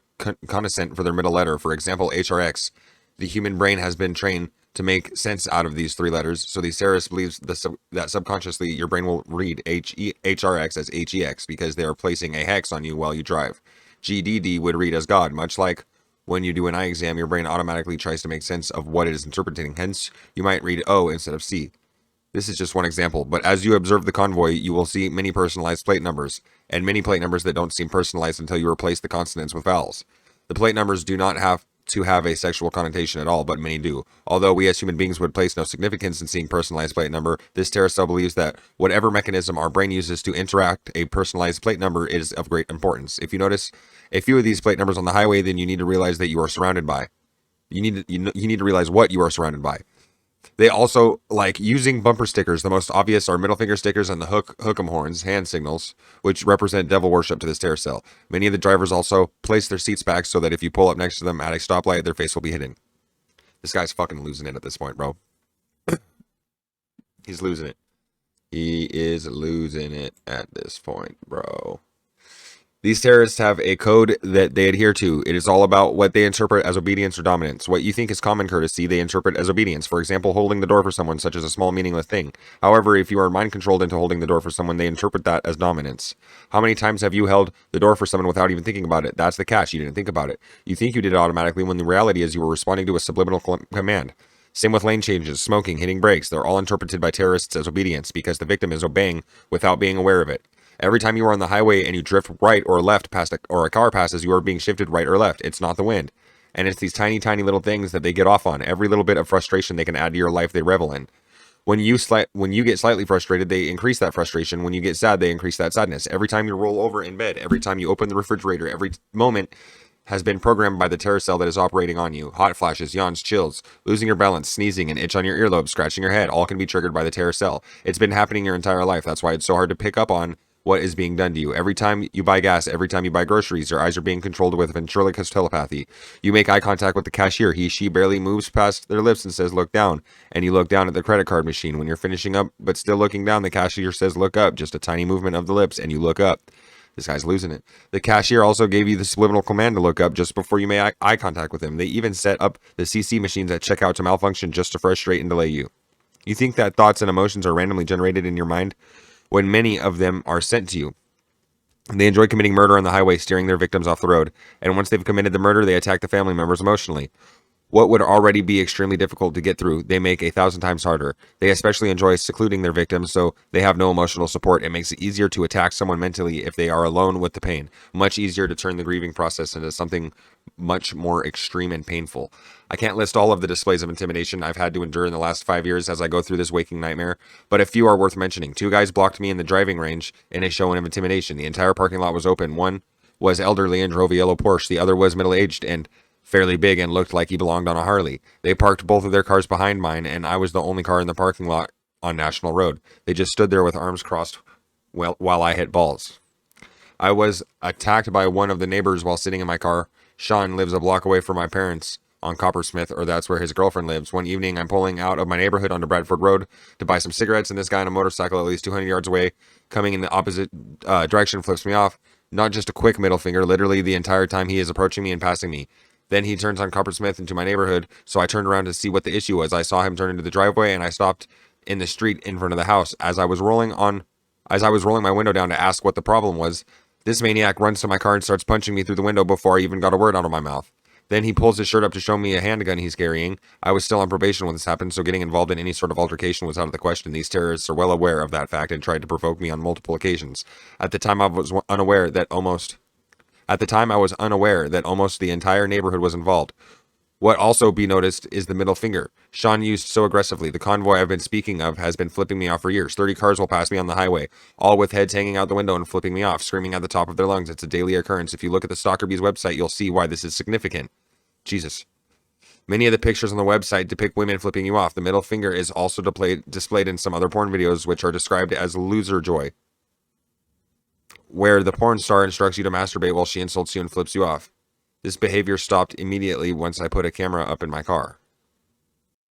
consonant for their middle letter. For example, HRX. The human brain has been trained to make sense out of these three letters, so these terrorists believe that subconsciously your brain will read HRX as HEX because they are placing a hex on you while you drive. GDD would read as God, much like when you do an eye exam, your brain automatically tries to make sense of what it is interpreting. Hence, you might read O instead of C. This is just one example, but as you observe the convoy, you will see many personalized plate numbers, and many plate numbers that don't seem personalized until you replace the consonants with vowels. The plate numbers do not have to have a sexual connotation at all, but many do. Although we as human beings would place no significance in seeing personalized plate number, this terror cell believes that whatever mechanism our brain uses to interact a personalized plate number is of great importance. If you notice a few of these plate numbers on the highway, then you need to realize that you are surrounded by. You need to realize what you are surrounded by. They also like using bumper stickers. The most obvious are middle finger stickers and the hook 'em horns, hand signals, which represent devil worship to this terror cell. Many of the drivers also place their seats back so that if you pull up next to them at a stoplight, their face will be hidden. This guy's fucking losing it at this point, bro. He's losing it. He is losing it at this point, bro. These terrorists have a code that they adhere to. It is all about what they interpret as obedience or dominance. What you think is common courtesy, they interpret as obedience. For example, holding the door for someone, such as a small meaningless thing. However, if you are mind-controlled into holding the door for someone, they interpret that as dominance. How many times have you held the door for someone without even thinking about it? That's the catch. You didn't think about it. You think you did it automatically when the reality is you were responding to a subliminal command. Same with lane changes, smoking, hitting brakes. They're all interpreted by terrorists as obedience because the victim is obeying without being aware of it. Every time you are on the highway and you drift right or left past or a car passes, you are being shifted right or left. It's not the wind. And it's these tiny, tiny little things that they get off on. Every little bit of frustration they can add to your life, they revel in. When you get slightly frustrated, they increase that frustration. When you get sad, they increase that sadness. Every time you roll over in bed, every time you open the refrigerator, every moment has been programmed by the terror cell that is operating on you. Hot flashes, yawns, chills, losing your balance, sneezing, an itch on your earlobe, scratching your head, all can be triggered by the terror cell. It's been happening your entire life. That's why it's so hard to pick up on what is being done to you. Every time you buy gas, every time you buy groceries, your eyes are being controlled with ventriloquist telepathy. You make eye contact with the cashier. She barely moves past their lips and says, look down. And you look down at the credit card machine. When you're finishing up, but still looking down, the cashier says, look up. Just a tiny movement of the lips, and you look up. This guy's losing it. The cashier also gave you the subliminal command to look up just before you made eye contact with him. They even set up the CC machines at checkout to malfunction just to frustrate and delay you. You think that thoughts and emotions are randomly generated in your mind when many of them are sent to you. They enjoy committing murder on the highway, steering their victims off the road. And once they've committed the murder, they attack the family members emotionally. What would already be extremely difficult to get through, they make 1,000 times harder. They especially enjoy secluding their victims, so they have no emotional support. It makes it easier to attack someone mentally if they are alone with the pain. Much easier to turn the grieving process into something much more extreme and painful. I can't list all of the displays of intimidation I've had to endure in the last 5 years as I go through this waking nightmare, but a few are worth mentioning. 2 guys blocked me in the driving range in a show of intimidation. The entire parking lot was open. One was elderly and drove a yellow Porsche. The other was middle-aged and fairly big and looked like he belonged on a Harley. They parked both of their cars behind mine, and I was the only car in the parking lot on National Road. They just stood there with arms crossed while I hit balls. I was attacked by one of the neighbors while sitting in my car. Sean lives a block away from my parents on Coppersmith, or that's where his girlfriend lives. One evening, I'm pulling out of my neighborhood onto Bradford Road to buy some cigarettes, and this guy on a motorcycle at least 200 yards away, coming in the opposite direction, flips me off. Not just a quick middle finger, literally the entire time he is approaching me and passing me. Then he turns on Coppersmith into my neighborhood, so I turned around to see what the issue was. I saw him turn into the driveway, and I stopped in the street in front of the house. As I was rolling my window down to ask what the problem was, this maniac runs to my car and starts punching me through the window before I even got a word out of my mouth. Then he pulls his shirt up to show me a handgun he's carrying. I was still on probation when this happened, so getting involved in any sort of altercation was out of the question. These terrorists are well aware of that fact and tried to provoke me on multiple occasions. At the time, I was unaware that almost the entire neighborhood was involved. What also be noticed is the middle finger. Sean used so aggressively. The convoy I've been speaking of has been flipping me off for years. 30 cars will pass me on the highway, all with heads hanging out the window and flipping me off, screaming at the top of their lungs. It's a daily occurrence. If you look at the Stalker Bees website, you'll see why this is significant. Jesus. Many of the pictures on the website depict women flipping you off. The middle finger is also displayed in some other porn videos, which are described as loser joy, where the porn star instructs you to masturbate while she insults you and flips you off. This behavior stopped immediately once I put a camera up in my car.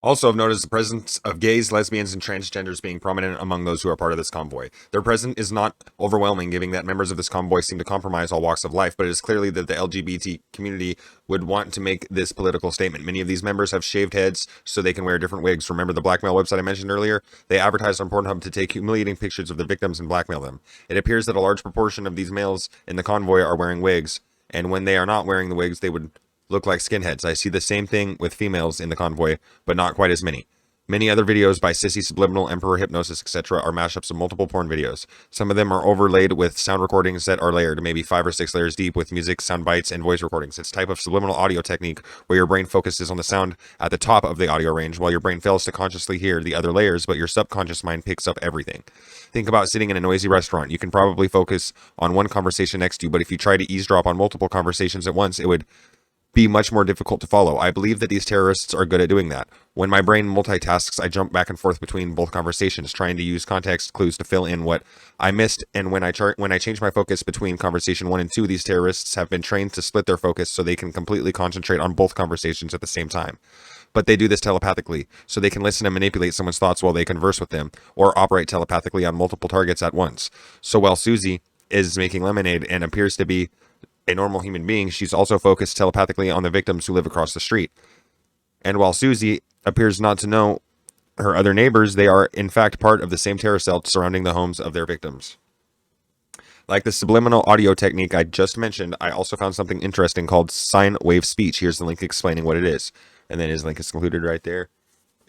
Also, I've noticed the presence of gays, lesbians, and transgenders being prominent among those who are part of this convoy. Their presence is not overwhelming, given that members of this convoy seem to compromise all walks of life, but it is clearly that the LGBT community would want to make this political statement. Many of these members have shaved heads so they can wear different wigs. Remember the blackmail website I mentioned earlier? They advertise on Pornhub to take humiliating pictures of the victims and blackmail them. It appears that a large proportion of these males in the convoy are wearing wigs, and when they are not wearing the wigs, they would look like skinheads. I see the same thing with females in the convoy, but not quite as many. Many other videos by Sissy, Subliminal, Emperor Hypnosis, etc. are mashups of multiple porn videos. Some of them are overlaid with sound recordings that are layered, maybe 5 or 6 layers deep, with music, sound bites, and voice recordings. It's a type of subliminal audio technique where your brain focuses on the sound at the top of the audio range, while your brain fails to consciously hear the other layers, but your subconscious mind picks up everything. Think about sitting in a noisy restaurant. You can probably focus on one conversation next to you, but if you try to eavesdrop on multiple conversations at once, it would be much more difficult to follow. I believe that these terrorists are good at doing that. When my brain multitasks, I jump back and forth between both conversations, trying to use context clues to fill in what I missed. And when I change my focus between conversation 1 and 2, these terrorists have been trained to split their focus so they can completely concentrate on both conversations at the same time. But they do this telepathically, so they can listen and manipulate someone's thoughts while they converse with them, or operate telepathically on multiple targets at once. So while Susie is making lemonade and appears to be a normal human being, she's also focused telepathically on the victims who live across the street. And while Susie appears not to know her other neighbors, they are in fact part of the same terror cell surrounding the homes of their victims. Like the subliminal audio technique I just mentioned, I also found something interesting called sine wave speech. Here's the link explaining what it is. And then his link is included right there.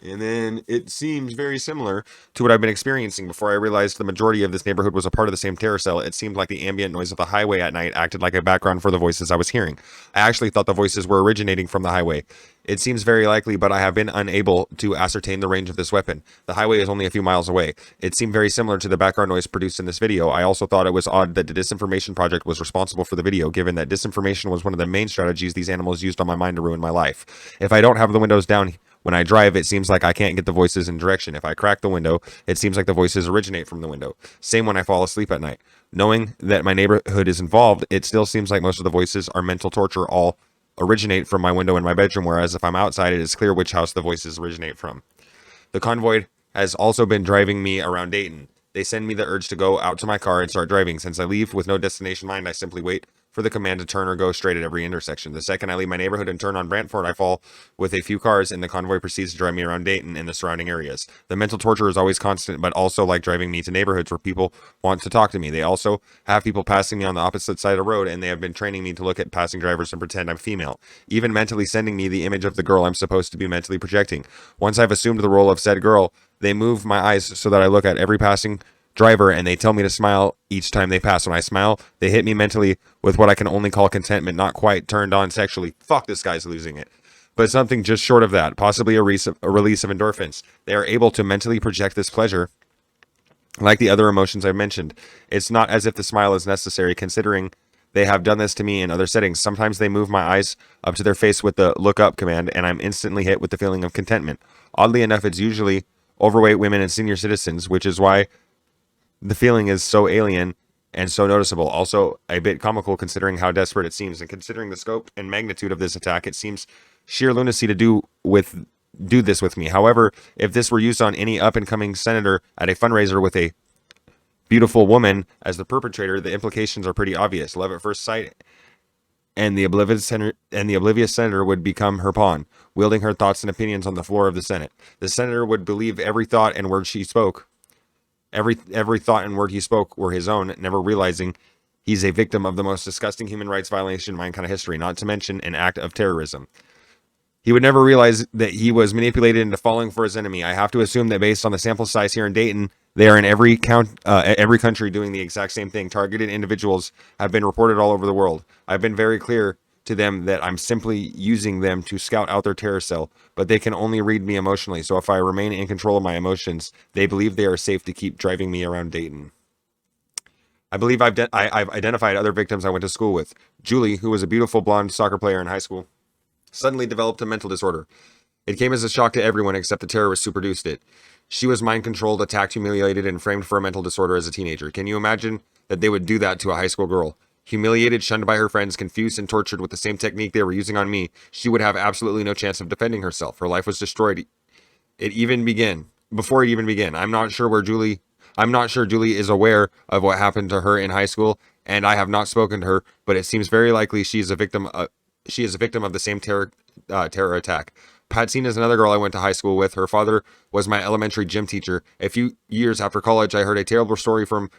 And then it seems very similar to what I've been experiencing. Before I realized the majority of this neighborhood was a part of the same terror cell, it seemed like the ambient noise of the highway at night acted like a background for the voices I was hearing. I actually thought the voices were originating from the highway. It seems very likely, but I have been unable to ascertain the range of this weapon. The highway is only a few miles away. It seemed very similar to the background noise produced in this video. I also thought it was odd that the Disinformation Project was responsible for the video, given that disinformation was one of the main strategies these animals used on my mind to ruin my life. If I don't have the windows down when I drive, it seems like I can't get the voices in direction. If I crack the window, it seems like the voices originate from the window. Same when I fall asleep at night. Knowing that my neighborhood is involved, it still seems like most of the voices are mental torture, all originate from my window in my bedroom, whereas if I'm outside, it is clear which house the voices originate from. The convoy has also been driving me around Dayton. They send me the urge to go out to my car and start driving. Since I leave with no destination in mind, I simply wait for the command to turn or go straight at every intersection. The second I leave my neighborhood and turn on Brantford, I fall with a few cars, and the convoy proceeds to drive me around Dayton and the surrounding areas. The mental torture is always constant, but also like driving me to neighborhoods where people want to talk to me. They also have people passing me on the opposite side of the road, and they have been training me to look at passing drivers and pretend I'm female, even mentally sending me the image of the girl I'm supposed to be mentally projecting. Once I've assumed the role of said girl, they move my eyes so that I look at every passing driver, and they tell me to smile each time they pass. When I smile, they hit me mentally with what I can only call contentment, not quite turned on sexually. Fuck, this guy's losing it. But something just short of that, possibly a release of endorphins. They are able to mentally project this pleasure like the other emotions I've mentioned. It's not as if the smile is necessary, considering they have done this to me in other settings. Sometimes they move my eyes up to their face with the look up command, and I'm instantly hit with the feeling of contentment. Oddly enough, it's usually overweight women and senior citizens, which is why the feeling is so alien and so noticeable. Also a bit comical considering how desperate it seems, and considering the scope and magnitude of this attack, it seems sheer lunacy to do this with me. However, if this were used on any up-and-coming senator at a fundraiser with a beautiful woman as the perpetrator, the implications are pretty obvious. Love at first sight, and the oblivious senator would become her pawn, wielding her thoughts and opinions on the floor of the Senate. The senator would believe every thought and word she spoke. Every thought and word he spoke were his own, never realizing He's a victim of the most disgusting human rights violation in mankind history, not to mention an act of terrorism. He would never realize that he was manipulated into falling for his enemy. I have to assume that based on the sample size here in Dayton, they are in every country doing the exact same thing. Targeted individuals have been reported all over the world. I've been very clear to them that I'm simply using them to scout out their terror cell, but they can only read me emotionally. So if I remain in control of my emotions, they believe they are safe to keep driving me around Dayton. I believe I've identified other victims I went to school with. Julie, who was a beautiful blonde soccer player in high school, suddenly developed a mental disorder. It came as a shock to everyone except the terrorists who produced it. She was mind-controlled, attacked, humiliated, and framed for a mental disorder as a teenager. Can you imagine that they would do that to a high school girl? Humiliated, shunned by her friends, confused, and tortured with the same technique they were using on me, she would have absolutely no chance of defending herself. Her life was destroyed. Before it even began. I'm not sure Julie is aware of what happened to her in high school, and I have not spoken to her, but it seems very likely she is a victim of the same terror attack. Patsine is another girl I went to high school with. Her father was my elementary gym teacher. A few years after college, I heard a terrible story from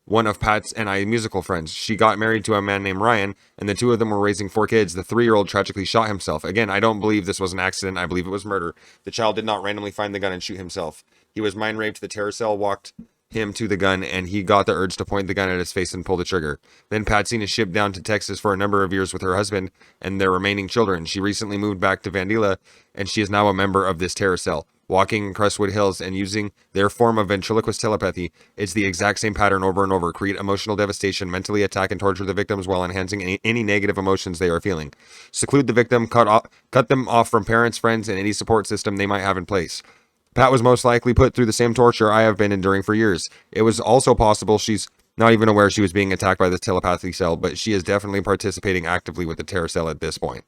one of Pat's and I musical friends. She got married to a man named Ryan, and the two of them were raising 4 kids. The 3-year-old tragically shot himself. Again, I don't believe this was an accident. I believe it was murder. The child did not randomly find the gun and shoot himself. He was mind raped. The terror cell walked him to the gun, and he got the urge to point the gun at his face and pull the trigger. Then Patsine is shipped down to Texas for a number of years with her husband and their remaining children. She recently moved back to Vandila, and she is now a member of this terror cell. Walking in Crestwood Hills and using their form of ventriloquist telepathy, it's the exact same pattern over and over. Create emotional devastation, mentally attack and torture the victims while enhancing any negative emotions they are feeling. Seclude the victim, cut them off from parents, friends, and any support system they might have in place. Pat was most likely put through the same torture I have been enduring for years. It was also possible she's not even aware she was being attacked by the telepathy cell, but she is definitely participating actively with the terror cell at this point.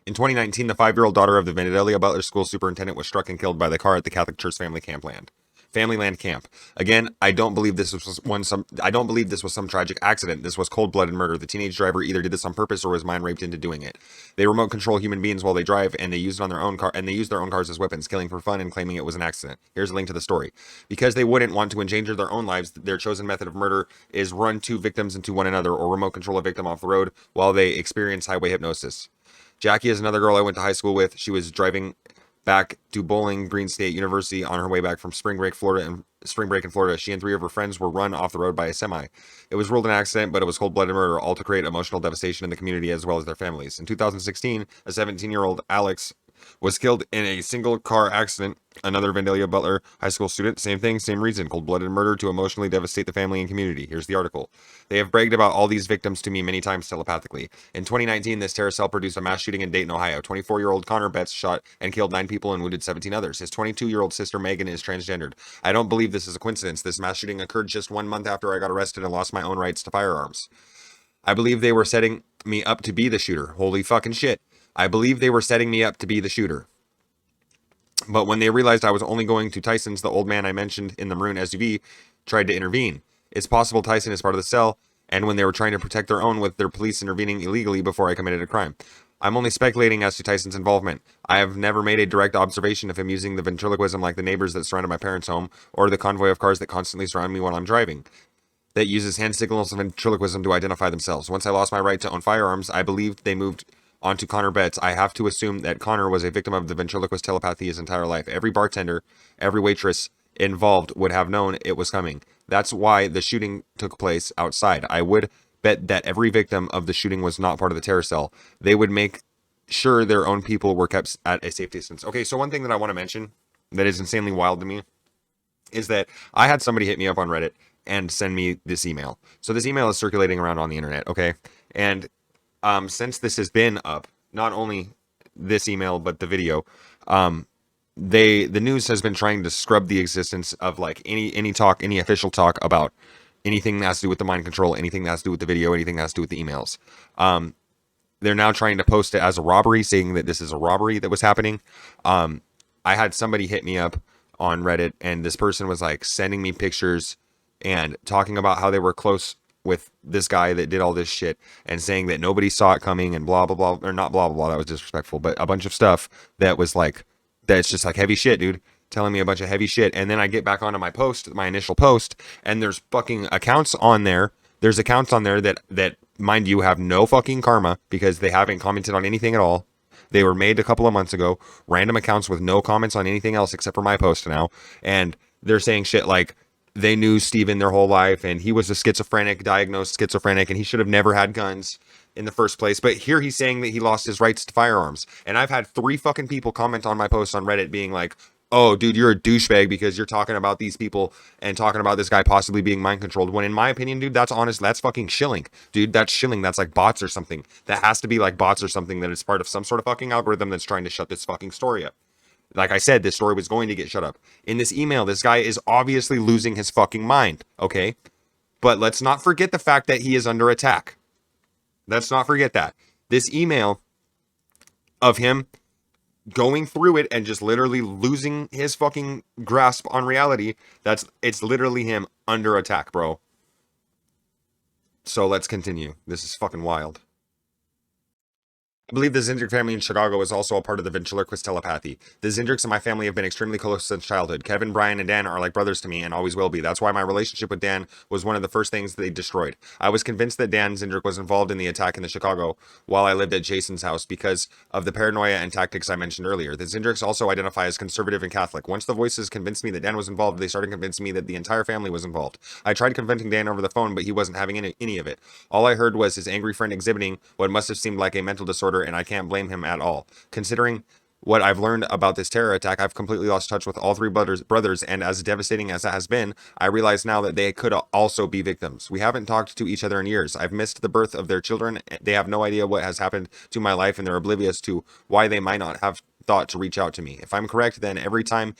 In 2019, the 5-year-old daughter of the Vandalia Butler School superintendent was struck and killed by the car at the Catholic Church Family Land Camp. Again, I don't believe this was some tragic accident. This was cold-blooded murder. The teenage driver either did this on purpose or was mind raped into doing it. They remote control human beings while they drive, and they use their own cars as weapons, killing for fun and claiming it was an accident. Here's a link to the story. Because they wouldn't want to endanger their own lives, their chosen method of murder is run 2 victims into one another or remote control a victim off the road while they experience highway hypnosis. Jackie is another girl I went to high school with. She was driving back to Bowling Green State University on her way back from spring break in Florida. She and 3 of her friends were run off the road by a semi. It was ruled an accident, but it was cold-blooded murder, all to create emotional devastation in the community as well as their families. In 2016, a 17-year-old Alex was killed in a single car accident. Another Vandalia Butler high school student, same thing, same reason, cold-blooded murder to emotionally devastate the family and community. Here's the article. They have bragged about all these victims to me many times telepathically. In 2019, this terror cell produced a mass shooting in Dayton, Ohio. 24-year-old Connor Betts shot and killed 9 people and wounded 17 others. His 22-year-old sister Megan is transgendered. I don't believe this is a coincidence. This mass shooting occurred just 1 month after I got arrested and lost my own rights to firearms. I believe they were setting me up to be the shooter. Holy fucking shit. I believe they were setting me up to be the shooter. But when they realized I was only going to Tyson's, the old man I mentioned in the maroon SUV tried to intervene. It's possible Tyson is part of the cell, and when they were trying to protect their own with their police intervening illegally before I committed a crime. I'm only speculating as to Tyson's involvement. I have never made a direct observation of him using the ventriloquism like the neighbors that surrounded my parents' home, or the convoy of cars that constantly surround me while I'm driving, that uses hand signals of ventriloquism to identify themselves. Once I lost my right to own firearms, I believed they moved onto Connor Betts. I have to assume that Connor was a victim of the ventriloquist telepathy his entire life. Every bartender, every waitress involved would have known it was coming. That's why the shooting took place outside. I would bet that every victim of the shooting was not part of the terror cell. They would make sure their own people were kept at a safe distance. Okay, so one thing that I want to mention that is insanely wild to me is that I had somebody hit me up on Reddit and send me this email. So this email is circulating around on the internet, okay? And since this has been up, not only this email but the video, the news has been trying to scrub the existence of like any official talk about anything that has to do with the mind control, anything that has to do with the video, anything that has to do with the emails. They're now trying to post it as a robbery, saying that this is a robbery that was happening. I had somebody hit me up on Reddit, and this person was like sending me pictures and talking about how they were close with this guy that did all this shit and saying that nobody saw it coming and blah, blah, blah, or not blah, blah, blah. That was disrespectful, but a bunch of stuff that was like, that's just like heavy shit, dude, telling me a bunch of heavy shit. And then I get back onto my post, my initial post, and there's fucking accounts on there There's accounts on there that mind you have no fucking karma because they haven't commented on anything at all. They were made a couple of months ago. Random accounts with no comments on anything else except for my post now. And they're saying shit like they knew Steven their whole life and he was a schizophrenic, diagnosed schizophrenic, and he should have never had guns in the first place. But here he's saying that he lost his rights to firearms. And I've had 3 fucking people comment on my post on Reddit being like, oh, dude, you're a douchebag because you're talking about these people and talking about this guy possibly being mind controlled. When in my opinion, dude, that's honest. That's fucking shilling. Dude, that's shilling. That's like bots or something. That has to be like bots or something, that it's part of some sort of fucking algorithm that's trying to shut this fucking story up. Like I said, this story was going to get shut up. In this email, this guy is obviously losing his fucking mind, okay? But let's not forget the fact that he is under attack. Let's not forget that. This email of him going through it and just literally losing his fucking grasp on reality, it's literally him under attack, bro. So let's continue. This is fucking wild. I believe the Zindrig family in Chicago is also a part of the ventriloquist telepathy. The Zindrigs in my family have been extremely close since childhood. Kevin, Brian, and Dan are like brothers to me and always will be. That's why my relationship with Dan was one of the first things they destroyed. I was convinced that Dan Zindrig was involved in the attack in the Chicago while I lived at Jason's house because of the paranoia and tactics I mentioned earlier. The Zindrigs also identify as conservative and Catholic. Once the voices convinced me that Dan was involved, they started convincing me that the entire family was involved. I tried convincing Dan over the phone, but he wasn't having any of it. All I heard was his angry friend exhibiting what must have seemed like a mental disorder, and I can't blame him at all. Considering what I've learned about this terror attack, I've completely lost touch with all 3 brothers, and as devastating as it has been, I realize now that they could also be victims. We haven't talked to each other in years. I've missed the birth of their children. They have no idea what has happened to my life, and they're oblivious to why they might not have thought to reach out to me. If I'm correct, then every time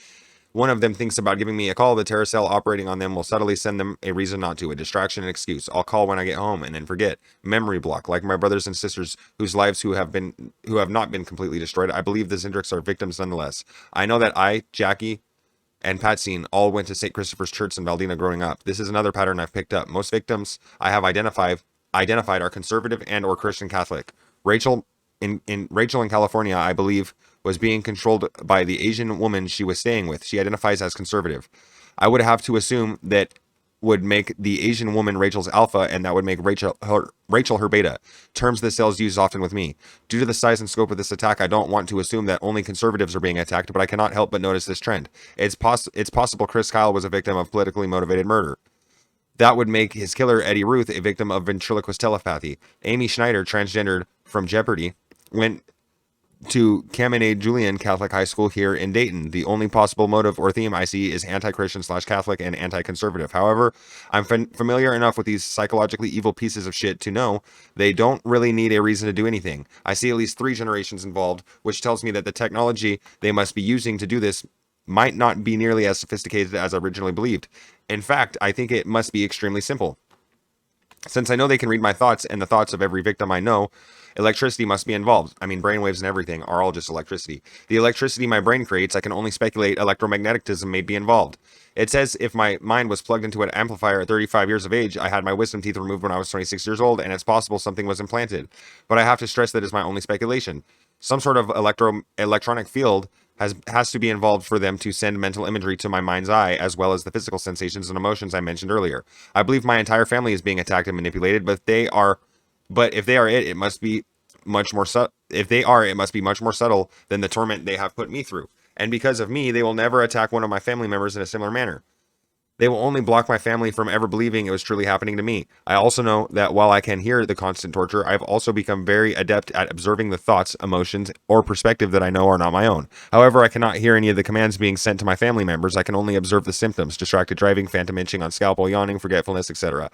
one of them thinks about giving me a call, the terror cell operating on them will subtly send them a reason not to, a distraction, an excuse. I'll call when I get home and then forget. Memory block, like my brothers and sisters whose lives who have not been completely destroyed. I believe the Zindrigs are victims nonetheless. I know that I, Jackie, and Patsine all went to St. Christopher's Church in Valdina growing up. This is another pattern I've picked up. Most victims I have identified are conservative and or Christian Catholic. Rachel in California, I believe, was being controlled by the Asian woman she was staying with. She identifies as conservative. I would have to assume that would make the Asian woman Rachel's alpha, and that would make Rachel her beta. Terms the cells use often with me. Due to the size and scope of this attack, I don't want to assume that only conservatives are being attacked, but I cannot help but notice this trend. It's possible Chris Kyle was a victim of politically motivated murder. That would make his killer, Eddie Ruth, a victim of ventriloquist telepathy. Amy Schneider, transgendered from Jeopardy, went to Chaminade Julian Catholic High School here in Dayton. The only possible motive or theme I see is anti-Christian / Catholic and anti-conservative. However, I'm familiar enough with these psychologically evil pieces of shit to know they don't really need a reason to do anything. I see at least 3 generations involved, which tells me that the technology they must be using to do this might not be nearly as sophisticated as I originally believed. In fact, I think it must be extremely simple. Since I know they can read my thoughts and the thoughts of every victim I know, electricity must be involved. I mean, brainwaves and everything are all just electricity. The electricity my brain creates, I can only speculate electromagnetism may be involved. It says if my mind was plugged into an amplifier at 35 years of age, I had my wisdom teeth removed when I was 26 years old, and it's possible something was implanted. But I have to stress that is my only speculation. Some sort of electronic field has to be involved for them to send mental imagery to my mind's eye, as well as the physical sensations and emotions I mentioned earlier. I believe my entire family is being attacked and manipulated, but if they are it must be much more if they are, it must be much more subtle than the torment they have put me through. And because of me, they will never attack one of my family members in a similar manner. They will only block my family from ever believing it was truly happening to me. I also know that while I can hear the constant torture, I've also become very adept at observing the thoughts, emotions, or perspective that I know are not my own. However, I cannot hear any of the commands being sent to my family members. I can only observe the symptoms: distracted driving, phantom itching on scalpel, yawning, forgetfulness, etc.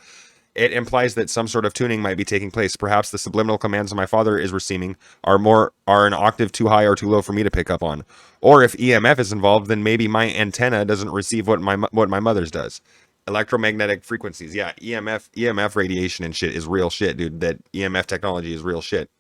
It implies that some sort of tuning might be taking place. Perhaps the subliminal commands my father is receiving are an octave too high or too low for me to pick up on. Or if EMF is involved, then maybe my antenna doesn't receive what my mother's does. Electromagnetic frequencies, yeah, EMF radiation and shit is real shit, dude. That EMF technology is real shit.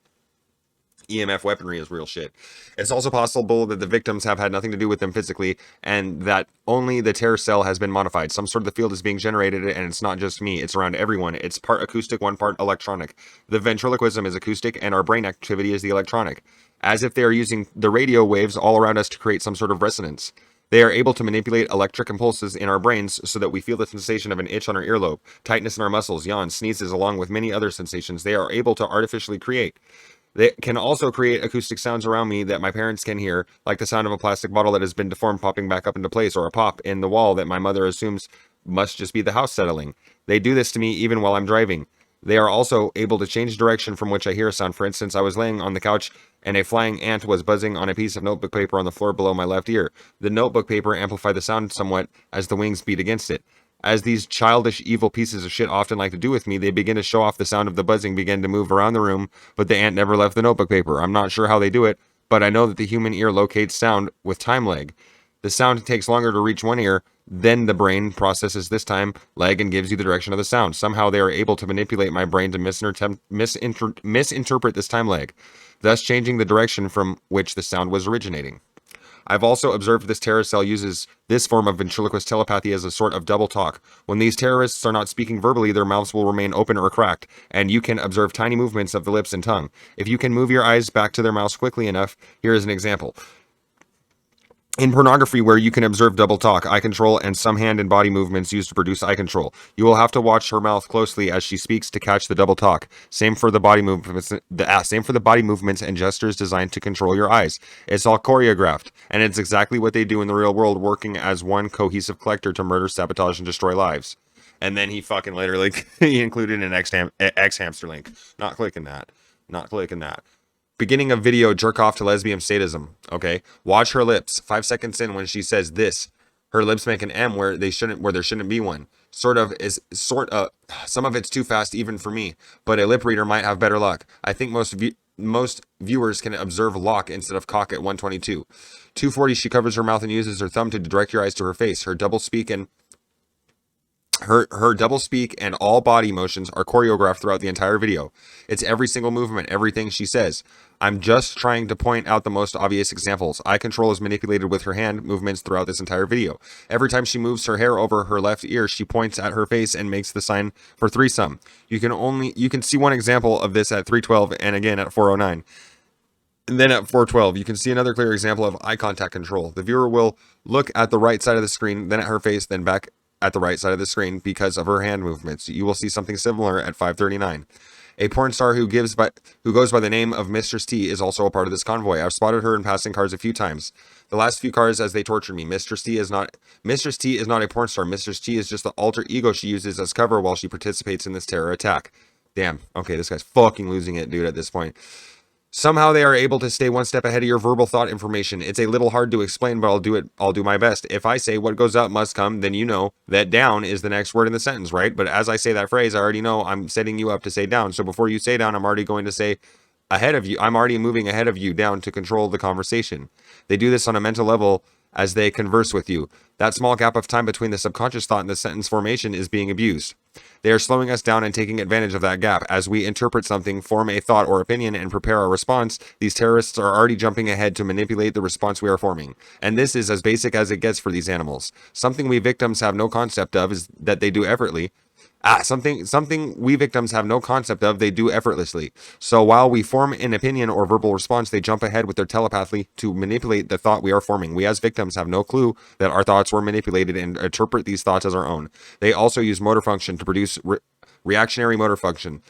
EMF weaponry is real shit. It's also possible that the victims have had nothing to do with them physically, and that only the terror cell has been modified. Some sort of the field is being generated, and it's not just me, it's around everyone. It's part acoustic, 1 part electronic. The ventriloquism is acoustic, and our brain activity is the electronic. As if they are using the radio waves all around us to create some sort of resonance. They are able to manipulate electric impulses in our brains so that we feel the sensation of an itch on our earlobe, tightness in our muscles, yawns, sneezes, along with many other sensations they are able to artificially create. They can also create acoustic sounds around me that my parents can hear, like the sound of a plastic bottle that has been deformed popping back up into place, or a pop in the wall that my mother assumes must just be the house settling. They do this to me even while I'm driving. They are also able to change direction from which I hear a sound. For instance, I was laying on the couch and a flying ant was buzzing on a piece of notebook paper on the floor below my left ear. The notebook paper amplified the sound somewhat as the wings beat against it. As these childish, evil pieces of shit often like to do with me, they begin to show off the sound of the buzzing, begin to move around the room, but the ant never left the notebook paper. I'm not sure how they do it, but I know that the human ear locates sound with time lag. The sound takes longer to reach one ear, then the brain processes this time lag and gives you the direction of the sound. Somehow they are able to manipulate my brain to misinterpret this time lag, thus changing the direction from which the sound was originating. I've also observed this terrorist cell uses this form of ventriloquist telepathy as a sort of double talk. When these terrorists are not speaking verbally, their mouths will remain open or cracked, and you can observe tiny movements of the lips and tongue. If you can move your eyes back to their mouths quickly enough, here is an example. In pornography, where you can observe double talk, eye control, and some hand and body movements used to produce eye control, you will have to watch her mouth closely as she speaks to catch the double talk. Same for the body movements. Same for the body movements and gestures designed to control your eyes. It's all choreographed, and it's exactly what they do in the real world, working as one cohesive collector to murder, sabotage, and destroy lives. And then he fucking literally he included an X hamster link. Not clicking that. Not clicking that. Beginning of video, jerk off to lesbian sadism. Okay, watch her lips. 5 seconds in, when she says this, her lips make an M where there shouldn't be one. Some of it's too fast even for me, but a lip reader might have better luck. I think most viewers can observe lock instead of cock at 122. 240, she covers her mouth and uses her thumb to direct your eyes to her face. Her double speak and all body motions are choreographed throughout the entire video. It's every single movement, everything she says. I'm just trying to point out the most obvious examples. Eye control is manipulated with her hand movements throughout this entire video. Every time she moves her hair over her left ear, she points at her face and makes the sign for threesome. You can see one example of this at 312 and again at 409. And then at 412, you can see another clear example of eye contact control. The viewer will look at the right side of the screen, then at her face, then back at the right side of the screen because of her hand movements. You will see something similar at 539. A porn star who goes by the name of Mistress T is also a part of this convoy. I've spotted her in passing cars a few times. The last few cars as they tortured me. Mistress T is not a porn star. Mistress T is just the alter ego she uses as cover while she participates in this terror attack. Damn. Okay, this guy's fucking losing it, dude, at this point. Somehow they are able to stay one step ahead of your verbal thought information. It's a little hard to explain, but I'll do my best. If I say what goes up must come, then you know that down is the next word in the sentence, right? But as I say that phrase, I already know I'm setting you up to say down. So before you say down, I'm already going to say ahead of you. I'm already moving ahead of you down to control the conversation. They do this on a mental level as they converse with you. That small gap of time between the subconscious thought and the sentence formation is being abused. They are slowing us down and taking advantage of that gap. As we interpret something, form a thought or opinion, and prepare our response, these terrorists are already jumping ahead to manipulate the response we are forming. And this is as basic as it gets for these animals. Something we victims have no concept of is that they do effortlessly. Something we victims have no concept of, they do effortlessly. So while we form an opinion or verbal response, they jump ahead with their telepathy to manipulate the thought we are forming. We as victims have no clue that our thoughts were manipulated and interpret these thoughts as our own. They also use motor function to produce reactionary motor function.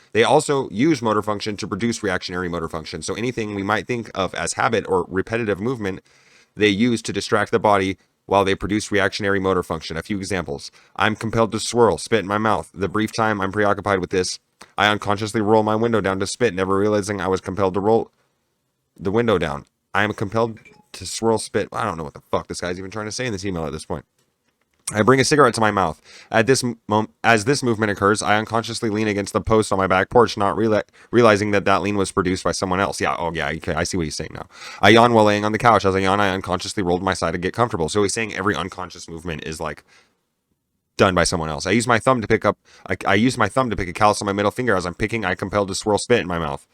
So anything we might think of as habit or repetitive movement, they use to distract the body while they produce reactionary motor function. A few examples. I'm compelled to swirl, spit in my mouth. The brief time I'm preoccupied with this, I unconsciously roll my window down to spit, never realizing I was compelled to roll the window down. I am compelled to swirl, spit. I don't know what the fuck this guy's even trying to say in this email at this point. I bring a cigarette to my mouth. As this movement occurs, I unconsciously lean against the post on my back porch, not realizing that lean was produced by someone else. Yeah, okay, I see what he's saying now. I yawn while laying on the couch. As I yawn, I unconsciously rolled my side to get comfortable. So he's saying every unconscious movement is like done by someone else. I use my thumb to pick a callus on my middle finger. As I'm picking, I compelled to swirl spit in my mouth.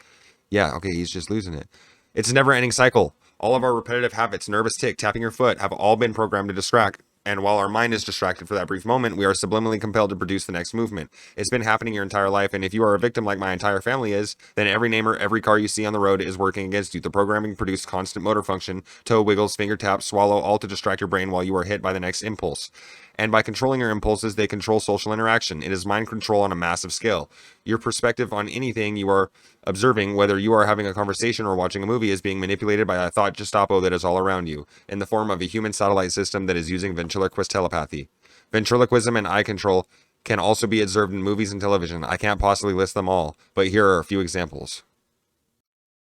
Yeah, okay, he's just losing it. It's a never-ending cycle. All of our repetitive habits, nervous tick, tapping your foot, have all been programmed to distract And while our mind is distracted for that brief moment, we are subliminally compelled to produce the next movement. It's been happening your entire life, and if you are a victim like my entire family is, then every name or every car you see on the road is working against you. The programming produced constant motor function, toe wiggles, finger taps, swallow, all to distract your brain while you are hit by the next impulse. And by controlling your impulses, they control social interaction. It is mind control on a massive scale. Your perspective on anything you are observing, whether you are having a conversation or watching a movie, is being manipulated by a thought Gestapo that is all around you, in the form of a human satellite system that is using ventriloquist telepathy. Ventriloquism and eye control can also be observed in movies and television. I can't possibly list them all, but here are a few examples.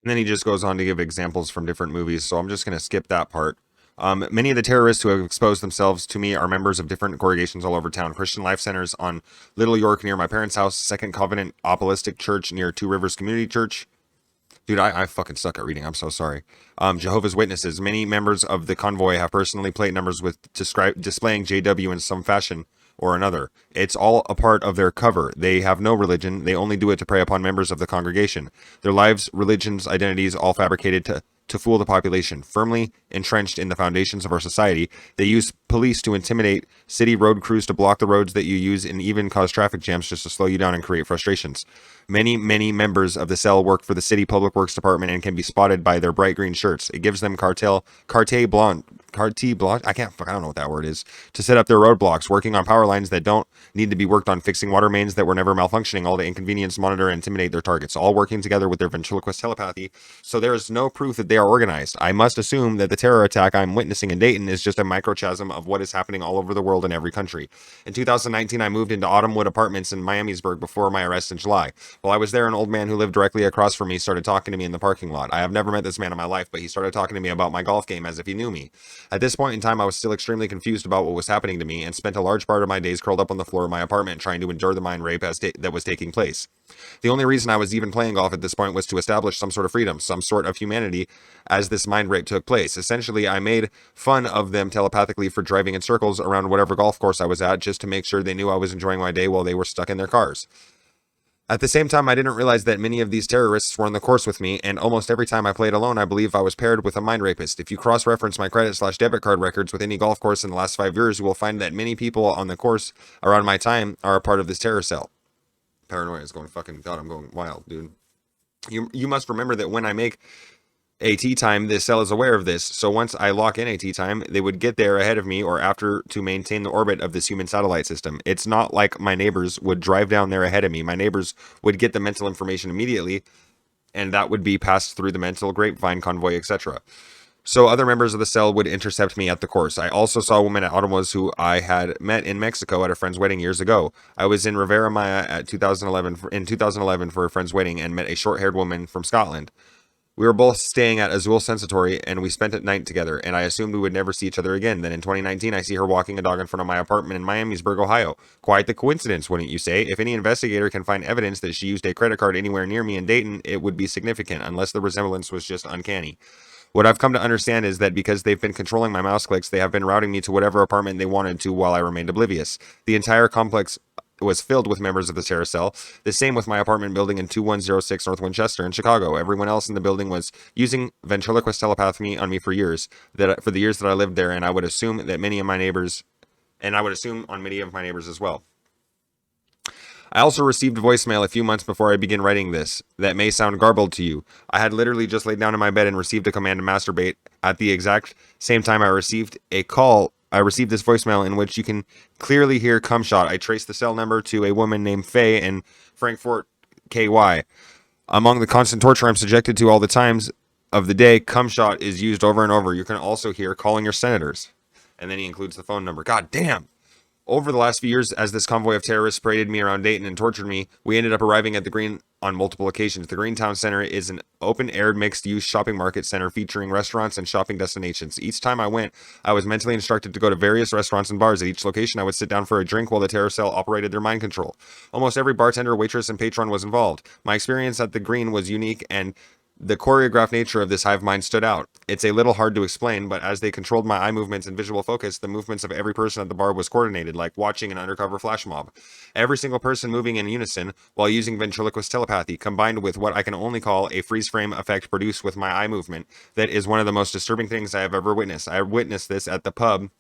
And then he just goes on to give examples from different movies, so I'm just going to skip that part. Many of the terrorists who have exposed themselves to me are members of different congregations all over town. Christian Life Centers on Little York near my parents' house, Second Covenant Apostolic Church near Two Rivers Community Church. Dude, I fucking suck at reading. I'm so sorry. Jehovah's Witnesses. Many members of the convoy have personally plate numbers with displaying JW in some fashion or another. It's all a part of their cover. They have no religion. They only do it to prey upon members of the congregation. Their lives, religions, identities, all fabricated to fool the population. Firmly entrenched in the foundations of our society, they use police to intimidate city road crews to block the roads that you use and even cause traffic jams just to slow you down and create frustrations. Many members of the cell work for the city public works department and can be spotted by their bright green shirts. It gives them carte blanche, I don't know what that word is, to set up their roadblocks, working on power lines that don't need to be worked on, fixing water mains that were never malfunctioning, all to inconvenience, monitor, and intimidate their targets, all working together with their ventriloquist telepathy. So there is no proof that they are organized. I must assume that the terror attack I'm witnessing in Dayton is just a microcosm of what is happening all over the world in every country. In 2019, I moved into Autumnwood Apartments in Miamisburg before my arrest in July. While I was there, an old man who lived directly across from me started talking to me in the parking lot. I have never met this man in my life, but he started talking to me about my golf game as if he knew me. At this point in time, I was still extremely confused about what was happening to me and spent a large part of my days curled up on the floor of my apartment trying to endure the mind rape that was taking place. The only reason I was even playing golf at this point was to establish some sort of freedom, some sort of humanity as this mind rape took place. Essentially, I made fun of them telepathically for driving in circles around whatever golf course I was at just to make sure they knew I was enjoying my day while they were stuck in their cars. At the same time, I didn't realize that many of these terrorists were on the course with me, and almost every time I played alone, I believe I was paired with a mind rapist. If you cross-reference my credit/debit card records with any golf course in the last 5 years, you will find that many people on the course around my time are a part of this terror cell. Paranoia is going fucking, God, I'm going wild, dude. You must remember that when I make AT time, this cell is aware of this, so once I lock in AT time, they would get there ahead of me or after to maintain the orbit of this human satellite system. It's not like my neighbors would drive down there ahead of me. My neighbors would get the mental information immediately, and that would be passed through the mental grapevine convoy, etc. So other members of the cell would intercept me at the course. I also saw a woman at Autumnwood who I had met in Mexico at a friend's wedding years ago. I was in Rivera Maya in 2011 for a friend's wedding and met a short-haired woman from Scotland. We were both staying at Azul Sensory, and we spent a night together, and I assumed we would never see each other again. Then in 2019, I see her walking a dog in front of my apartment in Miamisburg, Ohio. Quite the coincidence, wouldn't you say? If any investigator can find evidence that she used a credit card anywhere near me in Dayton, it would be significant, unless the resemblance was just uncanny. What I've come to understand is that because they've been controlling my mouse clicks, they have been routing me to whatever apartment they wanted to while I remained oblivious. The entire complex was filled with members of the terror cell. The same with my apartment building in 2106 North Winchester in Chicago. Everyone else in the building was using ventriloquist telepathy on me for the years that I lived there, and I would assume that many of my neighbors, and I would assume on many of my neighbors as well. I also received a voicemail a few months before I began writing this that may sound garbled to you. I had literally just laid down in my bed and received a command to masturbate. At the exact same time I received this voicemail in which you can clearly hear cum shot. I traced the cell number to a woman named Faye in Frankfort, KY. Among the constant torture I'm subjected to all the times of the day, cum shot is used over and over. You can also hear calling your senators. And then he includes the phone number. God damn. Over the last few years, as this convoy of terrorists paraded me around Dayton and tortured me, we ended up arriving at the Green on multiple occasions. The Green Town Center is an open-air mixed-use shopping market center featuring restaurants and shopping destinations. Each time I went, I was mentally instructed to go to various restaurants and bars. At each location, I would sit down for a drink while the terror cell operated their mind control. Almost every bartender, waitress, and patron was involved. My experience at the Green was unique, and the choreographed nature of this hive mind stood out. It's a little hard to explain, but as they controlled my eye movements and visual focus, the movements of every person at the bar was coordinated, like watching an undercover flash mob. Every single person moving in unison while using ventriloquist telepathy, combined with what I can only call a freeze frame effect produced with my eye movement, that is one of the most disturbing things I have ever witnessed. I witnessed this at the pub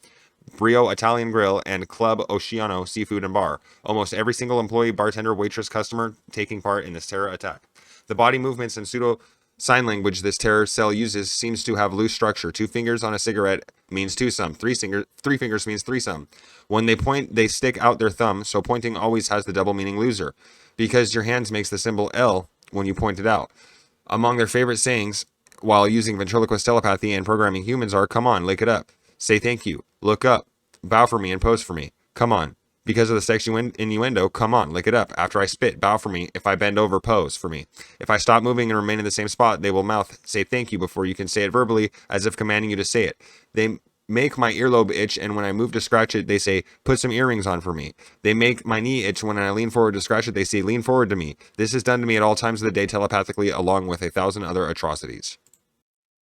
Brio Italian Grill, and Club Oceano Seafood and Bar. Almost every single employee, bartender, waitress, customer taking part in this terror attack. The body movements and pseudo sign language this terror cell uses seems to have loose structure. 2 fingers on a cigarette means twosome. Three fingers means threesome. When they point, they stick out their thumb, so pointing always has the double meaning loser, because your hands makes the symbol L when you point it out. Among their favorite sayings while using ventriloquist telepathy and programming humans are, come on, lick it up, say thank you, look up, bow for me and pose for me, come on. Because of the sexual innuendo, come on, lick it up. After I spit, bow for me. If I bend over, pose for me. If I stop moving and remain in the same spot, they will mouth, say thank you before you can say it verbally, as if commanding you to say it. They make my earlobe itch, and when I move to scratch it, they say, put some earrings on for me. They make my knee itch. When I lean forward to scratch it, they say, lean forward to me. This is done to me at all times of the day telepathically, along with 1,000 other atrocities.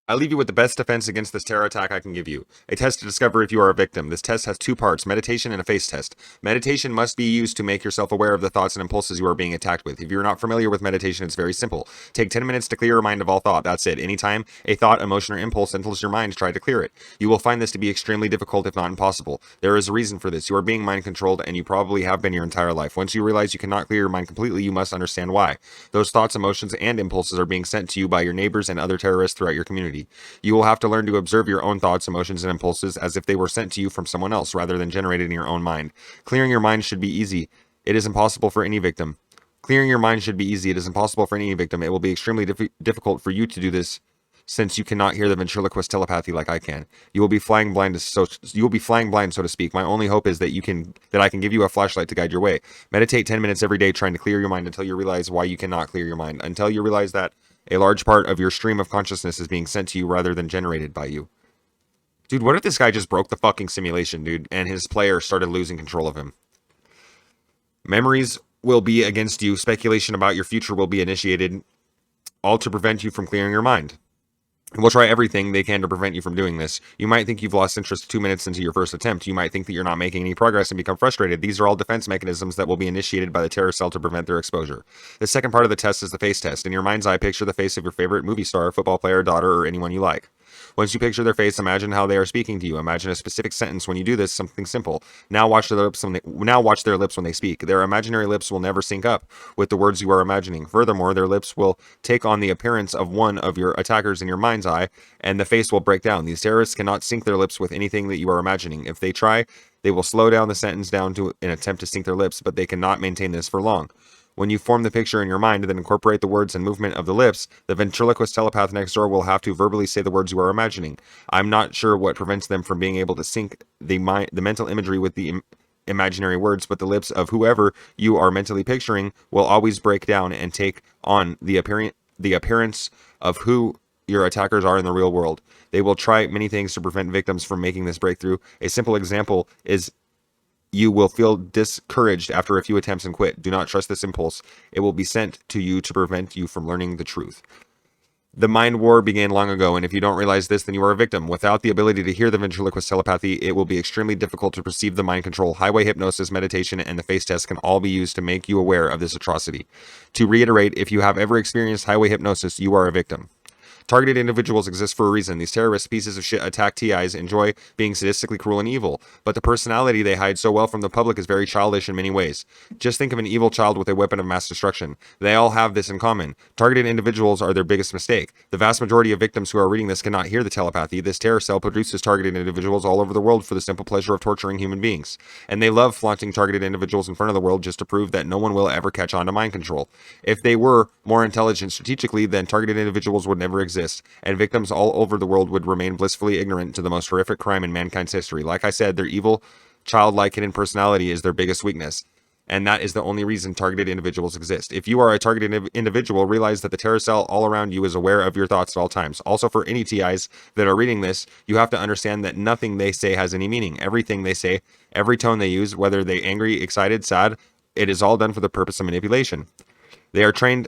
I leave you with the best defense against this terror attack I can give you. A test to discover if you are a victim. This test has 2 parts, meditation and a face test. Meditation must be used to make yourself aware of the thoughts and impulses you are being attacked with. If you're not familiar with meditation, it's very simple. Take 10 minutes to clear your mind of all thought. That's it. Anytime a thought, emotion, or impulse enters your mind, try to clear it. You will find this to be extremely difficult, if not impossible. There is a reason for this. You are being mind controlled, and you probably have been your entire life. Once you realize you cannot clear your mind completely, you must understand why. Those thoughts, emotions, and impulses are being sent to you by your neighbors and other terrorists throughout your community. You will have to learn to observe your own thoughts, emotions, and impulses as if they were sent to you from someone else rather than generated in your own mind. Clearing your mind should be easy. It is impossible for any victim. Clearing your mind should be easy. It is impossible for any victim. It will be extremely difficult for you to do this, since you cannot hear the ventriloquist telepathy like I can. You will be flying blind, so to speak. My only hope is that I can give you a flashlight to guide your way. Meditate 10 minutes every day, trying to clear your mind until you realize why you cannot clear your mind. Until you realize that a large part of your stream of consciousness is being sent to you rather than generated by you. Dude, what if this guy just broke the fucking simulation, dude, and his player started losing control of him? Memories will be against you. Speculation about your future will be initiated, all to prevent you from clearing your mind. And we'll try everything they can to prevent you from doing this. You might think you've lost interest 2 minutes into your first attempt. You might think that you're not making any progress and become frustrated. These are all defense mechanisms that will be initiated by the terror cell to prevent their exposure. The second part of the test is the face test. In your mind's eye, picture the face of your favorite movie star, football player, daughter, or anyone you like. Once you picture their face, imagine how they are speaking to you. Imagine a specific sentence. When you do this, something simple. Now watch their lips when they speak. Their imaginary lips will never sync up with the words you are imagining. Furthermore, their lips will take on the appearance of one of your attackers in your mind's eye, and the face will break down. These terrorists cannot sync their lips with anything that you are imagining. If they try, they will slow down the sentence down to an attempt to sync their lips, but they cannot maintain this for long. When you form the picture in your mind and then incorporate the words and movement of the lips, the ventriloquist telepath next door will have to verbally say the words you are imagining. I'm not sure what prevents them from being able to sync the mental imagery with the imaginary words, but the lips of whoever you are mentally picturing will always break down and take on the appearance of who your attackers are in the real world. They will try many things to prevent victims from making this breakthrough. A simple example is you will feel discouraged after a few attempts and quit. Do not trust this impulse. It will be sent to you to prevent you from learning the truth. The mind war began long ago, and if you don't realize this, then you are a victim. Without the ability to hear the ventriloquist telepathy, it will be extremely difficult to perceive the mind control. Highway hypnosis, meditation, and the face test can all be used to make you aware of this atrocity. To reiterate, if you have ever experienced highway hypnosis, you are a victim. Targeted individuals exist for a reason. These terrorist pieces of shit attack TIs, enjoy being sadistically cruel and evil, but the personality they hide so well from the public is very childish in many ways. Just think of an evil child with a weapon of mass destruction. They all have this in common. Targeted individuals are their biggest mistake. The vast majority of victims who are reading this cannot hear the telepathy. This terror cell produces targeted individuals all over the world for the simple pleasure of torturing human beings. And they love flaunting targeted individuals in front of the world just to prove that no one will ever catch on to mind control. If they were more intelligent strategically, then targeted individuals would never exist, and victims all over the world would remain blissfully ignorant to the most horrific crime in mankind's history. Like I said, their evil, childlike hidden personality is their biggest weakness, and that is the only reason targeted individuals exist. If you are a targeted individual, realize that the terror cell all around you is aware of your thoughts at all times. Also, for any TIs that are reading this, you have to understand that nothing they say has any meaning. Everything they say, every tone they use, whether they angry, excited, sad, it is all done for the purpose of manipulation. They are trained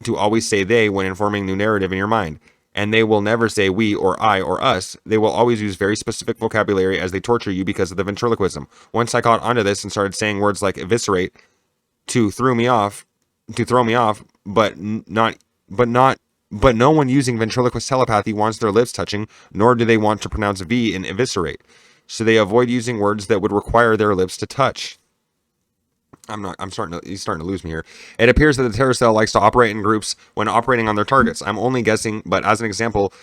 to always say they when informing new narrative in your mind. And they will never say we or I or us. They will always use very specific vocabulary as they torture you because of the ventriloquism. Once I caught onto this and started saying words like eviscerate to throw me off, but no one using ventriloquist telepathy wants their lips touching, nor do they want to pronounce V in eviscerate. so they avoid using words that would require their lips to touch. He's starting to lose me here. It appears that the terror cell likes to operate in groups when operating on their targets. I'm only guessing, but as an example,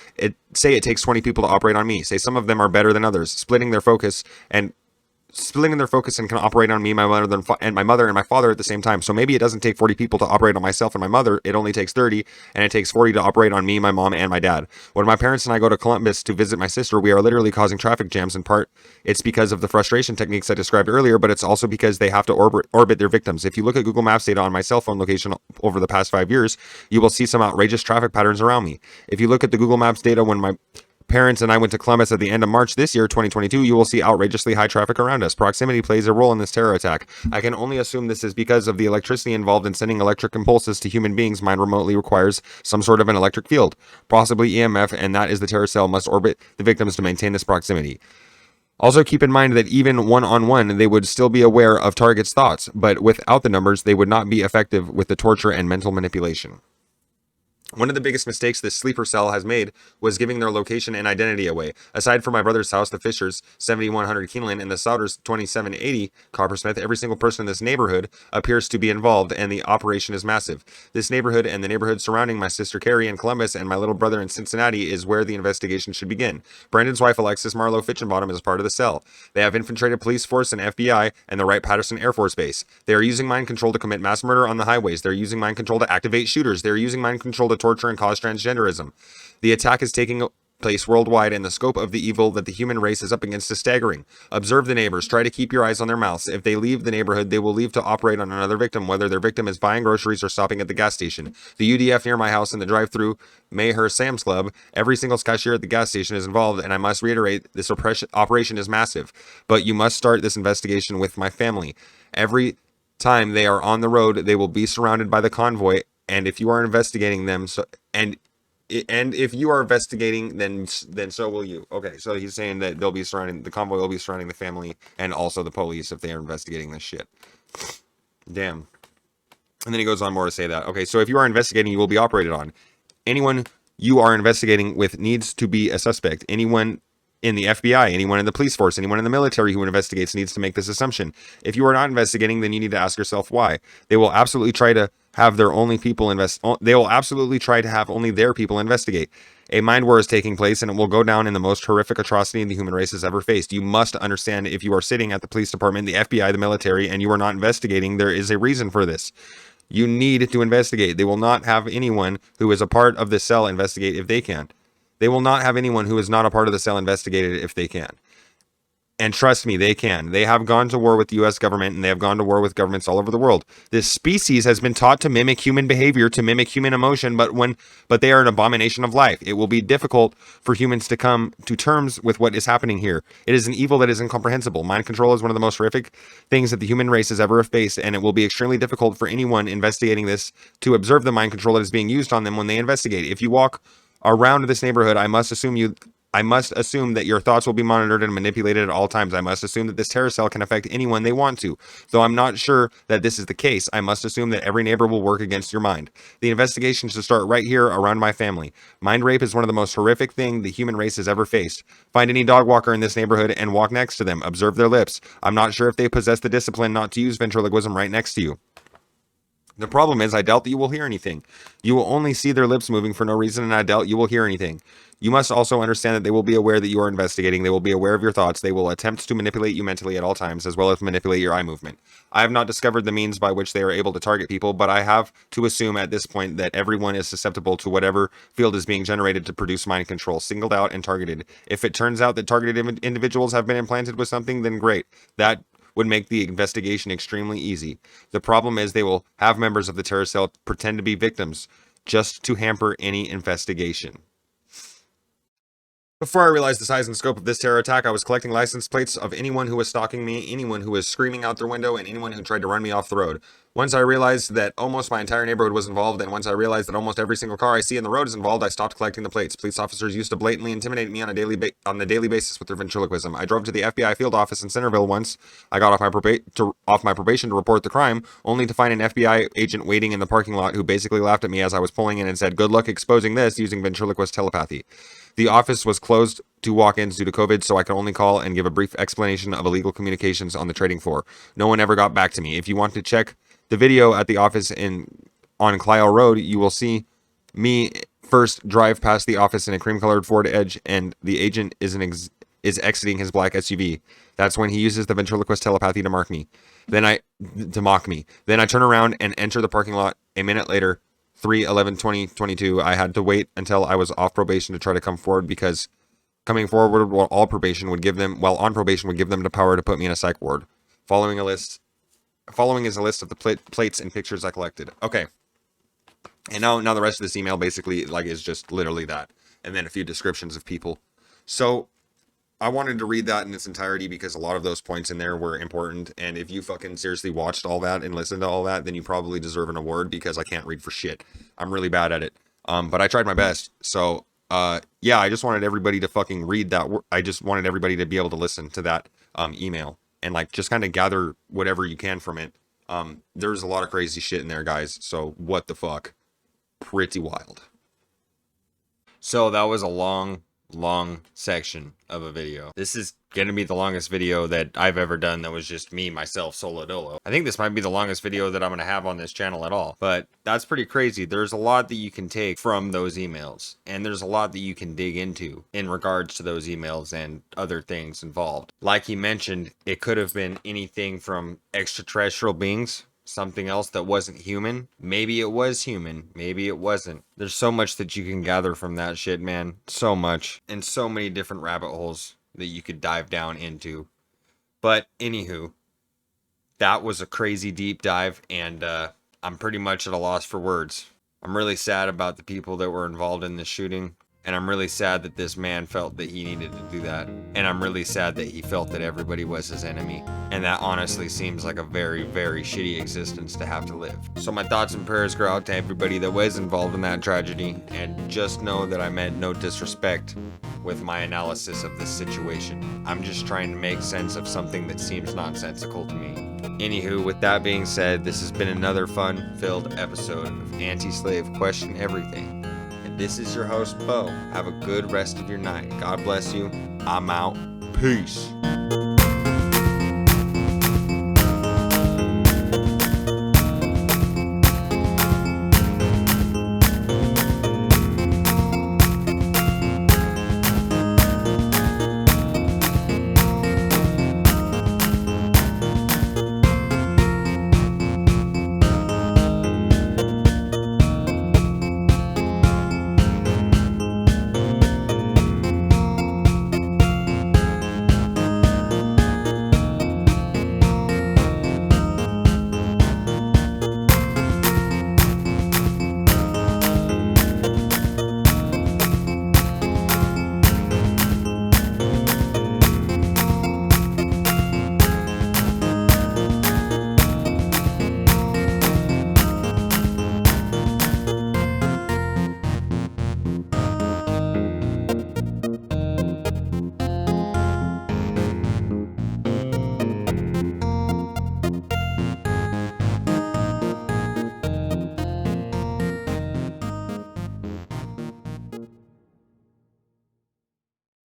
say it takes 20 people to operate on me. Say some of them are better than others, splitting their focus and can operate on me, my mother, and my father at the same time. So maybe it doesn't take 40 people to operate on myself and my mother. It only takes 30, and it takes 40 to operate on me, my mom, and my dad. When my parents and I go to Columbus to visit my sister, we are literally causing traffic jams. In part, it's because of the frustration techniques I described earlier, but it's also because they have to orbit their victims. If you look at Google Maps data on my cell phone location over the past 5 years, you will see some outrageous traffic patterns around me. If you look at the Google Maps data when my parents and I went to Columbus at the end of March this year, 2022, you will see outrageously high traffic around us. Proximity plays a role in this terror attack. I can only assume this is because of the electricity involved in sending electric impulses to human beings. Mine remotely requires some sort of an electric field, possibly EMF, and that is the terror cell must orbit the victims to maintain this proximity. Also keep in mind that even one-on-one, they would still be aware of targets' thoughts, but without the numbers, they would not be effective with the torture and mental manipulation. One of the biggest mistakes this sleeper cell has made was giving their location and identity away. Aside from my brother's house, the Fishers, 7100 Keeneland, and the Souders, 2780 Coppersmith, every single person in this neighborhood appears to be involved, and the operation is massive. This neighborhood and the neighborhood surrounding my sister Carrie in Columbus and my little brother in Cincinnati is where the investigation should begin. Brandon's wife, Alexis Marlow Fitchenbottom, is part of the cell. They have infiltrated police force and FBI and the Wright-Patterson Air Force Base. They are using mind control to commit mass murder on the highways. They're using mind control to activate shooters. They're using mind control to torture and cause transgenderism. The attack is taking place worldwide, and the scope of the evil that the human race is up against is staggering. Observe the neighbors. Try to keep your eyes on their mouths. If they leave the neighborhood, they will leave to operate on another victim, whether their victim is buying groceries or stopping at the gas station. The UDF near my house in the drive-through Mayher Sam's Club, every single cashier at the gas station is involved, and I must reiterate, this operation is massive. But you must start this investigation with my family. Every time they are on the road, they will be surrounded by the convoy, and if you are investigating them, if you are investigating, then so will you. Okay, so he's saying that the convoy will be surrounding the family and also the police if they are investigating this shit. Damn. And then he goes on more to say that. Okay, so if you are investigating, you will be operated on. Anyone you are investigating with needs to be a suspect. Anyone in the FBI, anyone in the police force, anyone in the military who investigates needs to make this assumption. If you are not investigating, then you need to ask yourself why. They will absolutely try to have they will absolutely try to have only their people investigate. A mind war is taking place, and it will go down in the most horrific atrocity the human race has ever faced. You must understand, if you are sitting at the police department, the FBI, the military, and you are not investigating, there is a reason for this. You need to investigate. They will not have anyone who is a part of the cell investigate if they can. They will not have anyone who is not a part of the cell investigated if they can. And trust me, they can. They have gone to war with the U.S. government, and they have gone to war with governments all over the world. This species has been taught to mimic human behavior, to mimic human emotion, but they are an abomination of life. It will be difficult for humans to come to terms with what is happening here. It is an evil that is incomprehensible. Mind control is one of the most horrific things that the human race has ever faced, and it will be extremely difficult for anyone investigating this to observe the mind control that is being used on them when they investigate. If you walk around this neighborhood, I must assume that your thoughts will be monitored and manipulated at all times. I must assume that this terror cell can affect anyone they want to. Though I'm not sure that this is the case, I must assume that every neighbor will work against your mind. The investigation should start right here around my family. Mind rape is one of the most horrific things the human race has ever faced. Find any dog walker in this neighborhood and walk next to them. Observe their lips. I'm not sure if they possess the discipline not to use ventriloquism right next to you. The problem is, I doubt that you will hear anything. You will only see their lips moving for no reason, and I doubt you will hear anything. You must also understand that they will be aware that you are investigating. They will be aware of your thoughts. They will attempt to manipulate you mentally at all times, as well as manipulate your eye movement. I have not discovered the means by which they are able to target people, but I have to assume at this point that everyone is susceptible to whatever field is being generated to produce mind control, singled out and targeted. If it turns out that targeted individuals have been implanted with something, then great. That would make the investigation extremely easy. The problem is they will have members of the terror cell pretend to be victims just to hamper any investigation. Before I realized the size and scope of this terror attack, I was collecting license plates of anyone who was stalking me, anyone who was screaming out their window, and anyone who tried to run me off the road. Once I realized that almost my entire neighborhood was involved, and once I realized that almost every single car I see in the road is involved, I stopped collecting the plates. Police officers used to blatantly intimidate me on a daily basis with their ventriloquism. I drove to the FBI field office in Centerville once. I got off my probation to report the crime, only to find an FBI agent waiting in the parking lot who basically laughed at me as I was pulling in and said, "Good luck exposing this," using ventriloquist telepathy. The office was closed to walk-ins due to COVID, so I could only call and give a brief explanation of illegal communications on the trading floor. No one ever got back to me. If you want to check the video at the office on Clio Road, you will see me first drive past the office in a cream-colored Ford Edge, and the agent is exiting his black SUV. That's when he uses the ventriloquist telepathy to mock me. Then I turn around and enter the parking lot. A minute later, 3/11/2022, I had to wait until I was off probation to try to come forward, because coming forward while on probation would give them the power to put me in a psych ward. Following is a list of the plates and pictures I collected. Okay. And now the rest of this email basically like is just literally that, and then a few descriptions of people. So I wanted to read that in its entirety because a lot of those points in there were important, and if you fucking seriously watched all that and listened to all that, then you probably deserve an award, because I can't read for shit. I'm really bad at it. But I tried my best. So yeah, I just wanted everybody to fucking read that. I just wanted everybody to be able to listen to that email and like just kind of gather whatever you can from it. There's a lot of crazy shit in there, guys. So what the fuck? Pretty wild. So that was a long section of a video. This is gonna be the longest video that I've ever done that was just me, myself, solo dolo. I think this might be the longest video that I'm gonna have on this channel at all, but that's pretty crazy. There's a lot that you can take from those emails, and there's a lot that you can dig into in regards to those emails and other things involved. Like he mentioned, it could have been anything from extraterrestrial beings, something else that wasn't human. Maybe it was human, maybe it wasn't. There's so much that you can gather from that shit, man. So much. And so many different rabbit holes that you could dive down into. But anywho, that was a crazy deep dive, and I'm pretty much at a loss for words. I'm really sad about the people that were involved in this shooting, and I'm really sad that this man felt that he needed to do that. And I'm really sad that he felt that everybody was his enemy. And that honestly seems like a very, very shitty existence to have to live. So my thoughts and prayers go out to everybody that was involved in that tragedy. And just know that I meant no disrespect with my analysis of this situation. I'm just trying to make sense of something that seems nonsensical to me. Anywho, with that being said, this has been another fun-filled episode of Anti-Slave Question Everything. This is your host, Bo. Have a good rest of your night. God bless you. I'm out. Peace.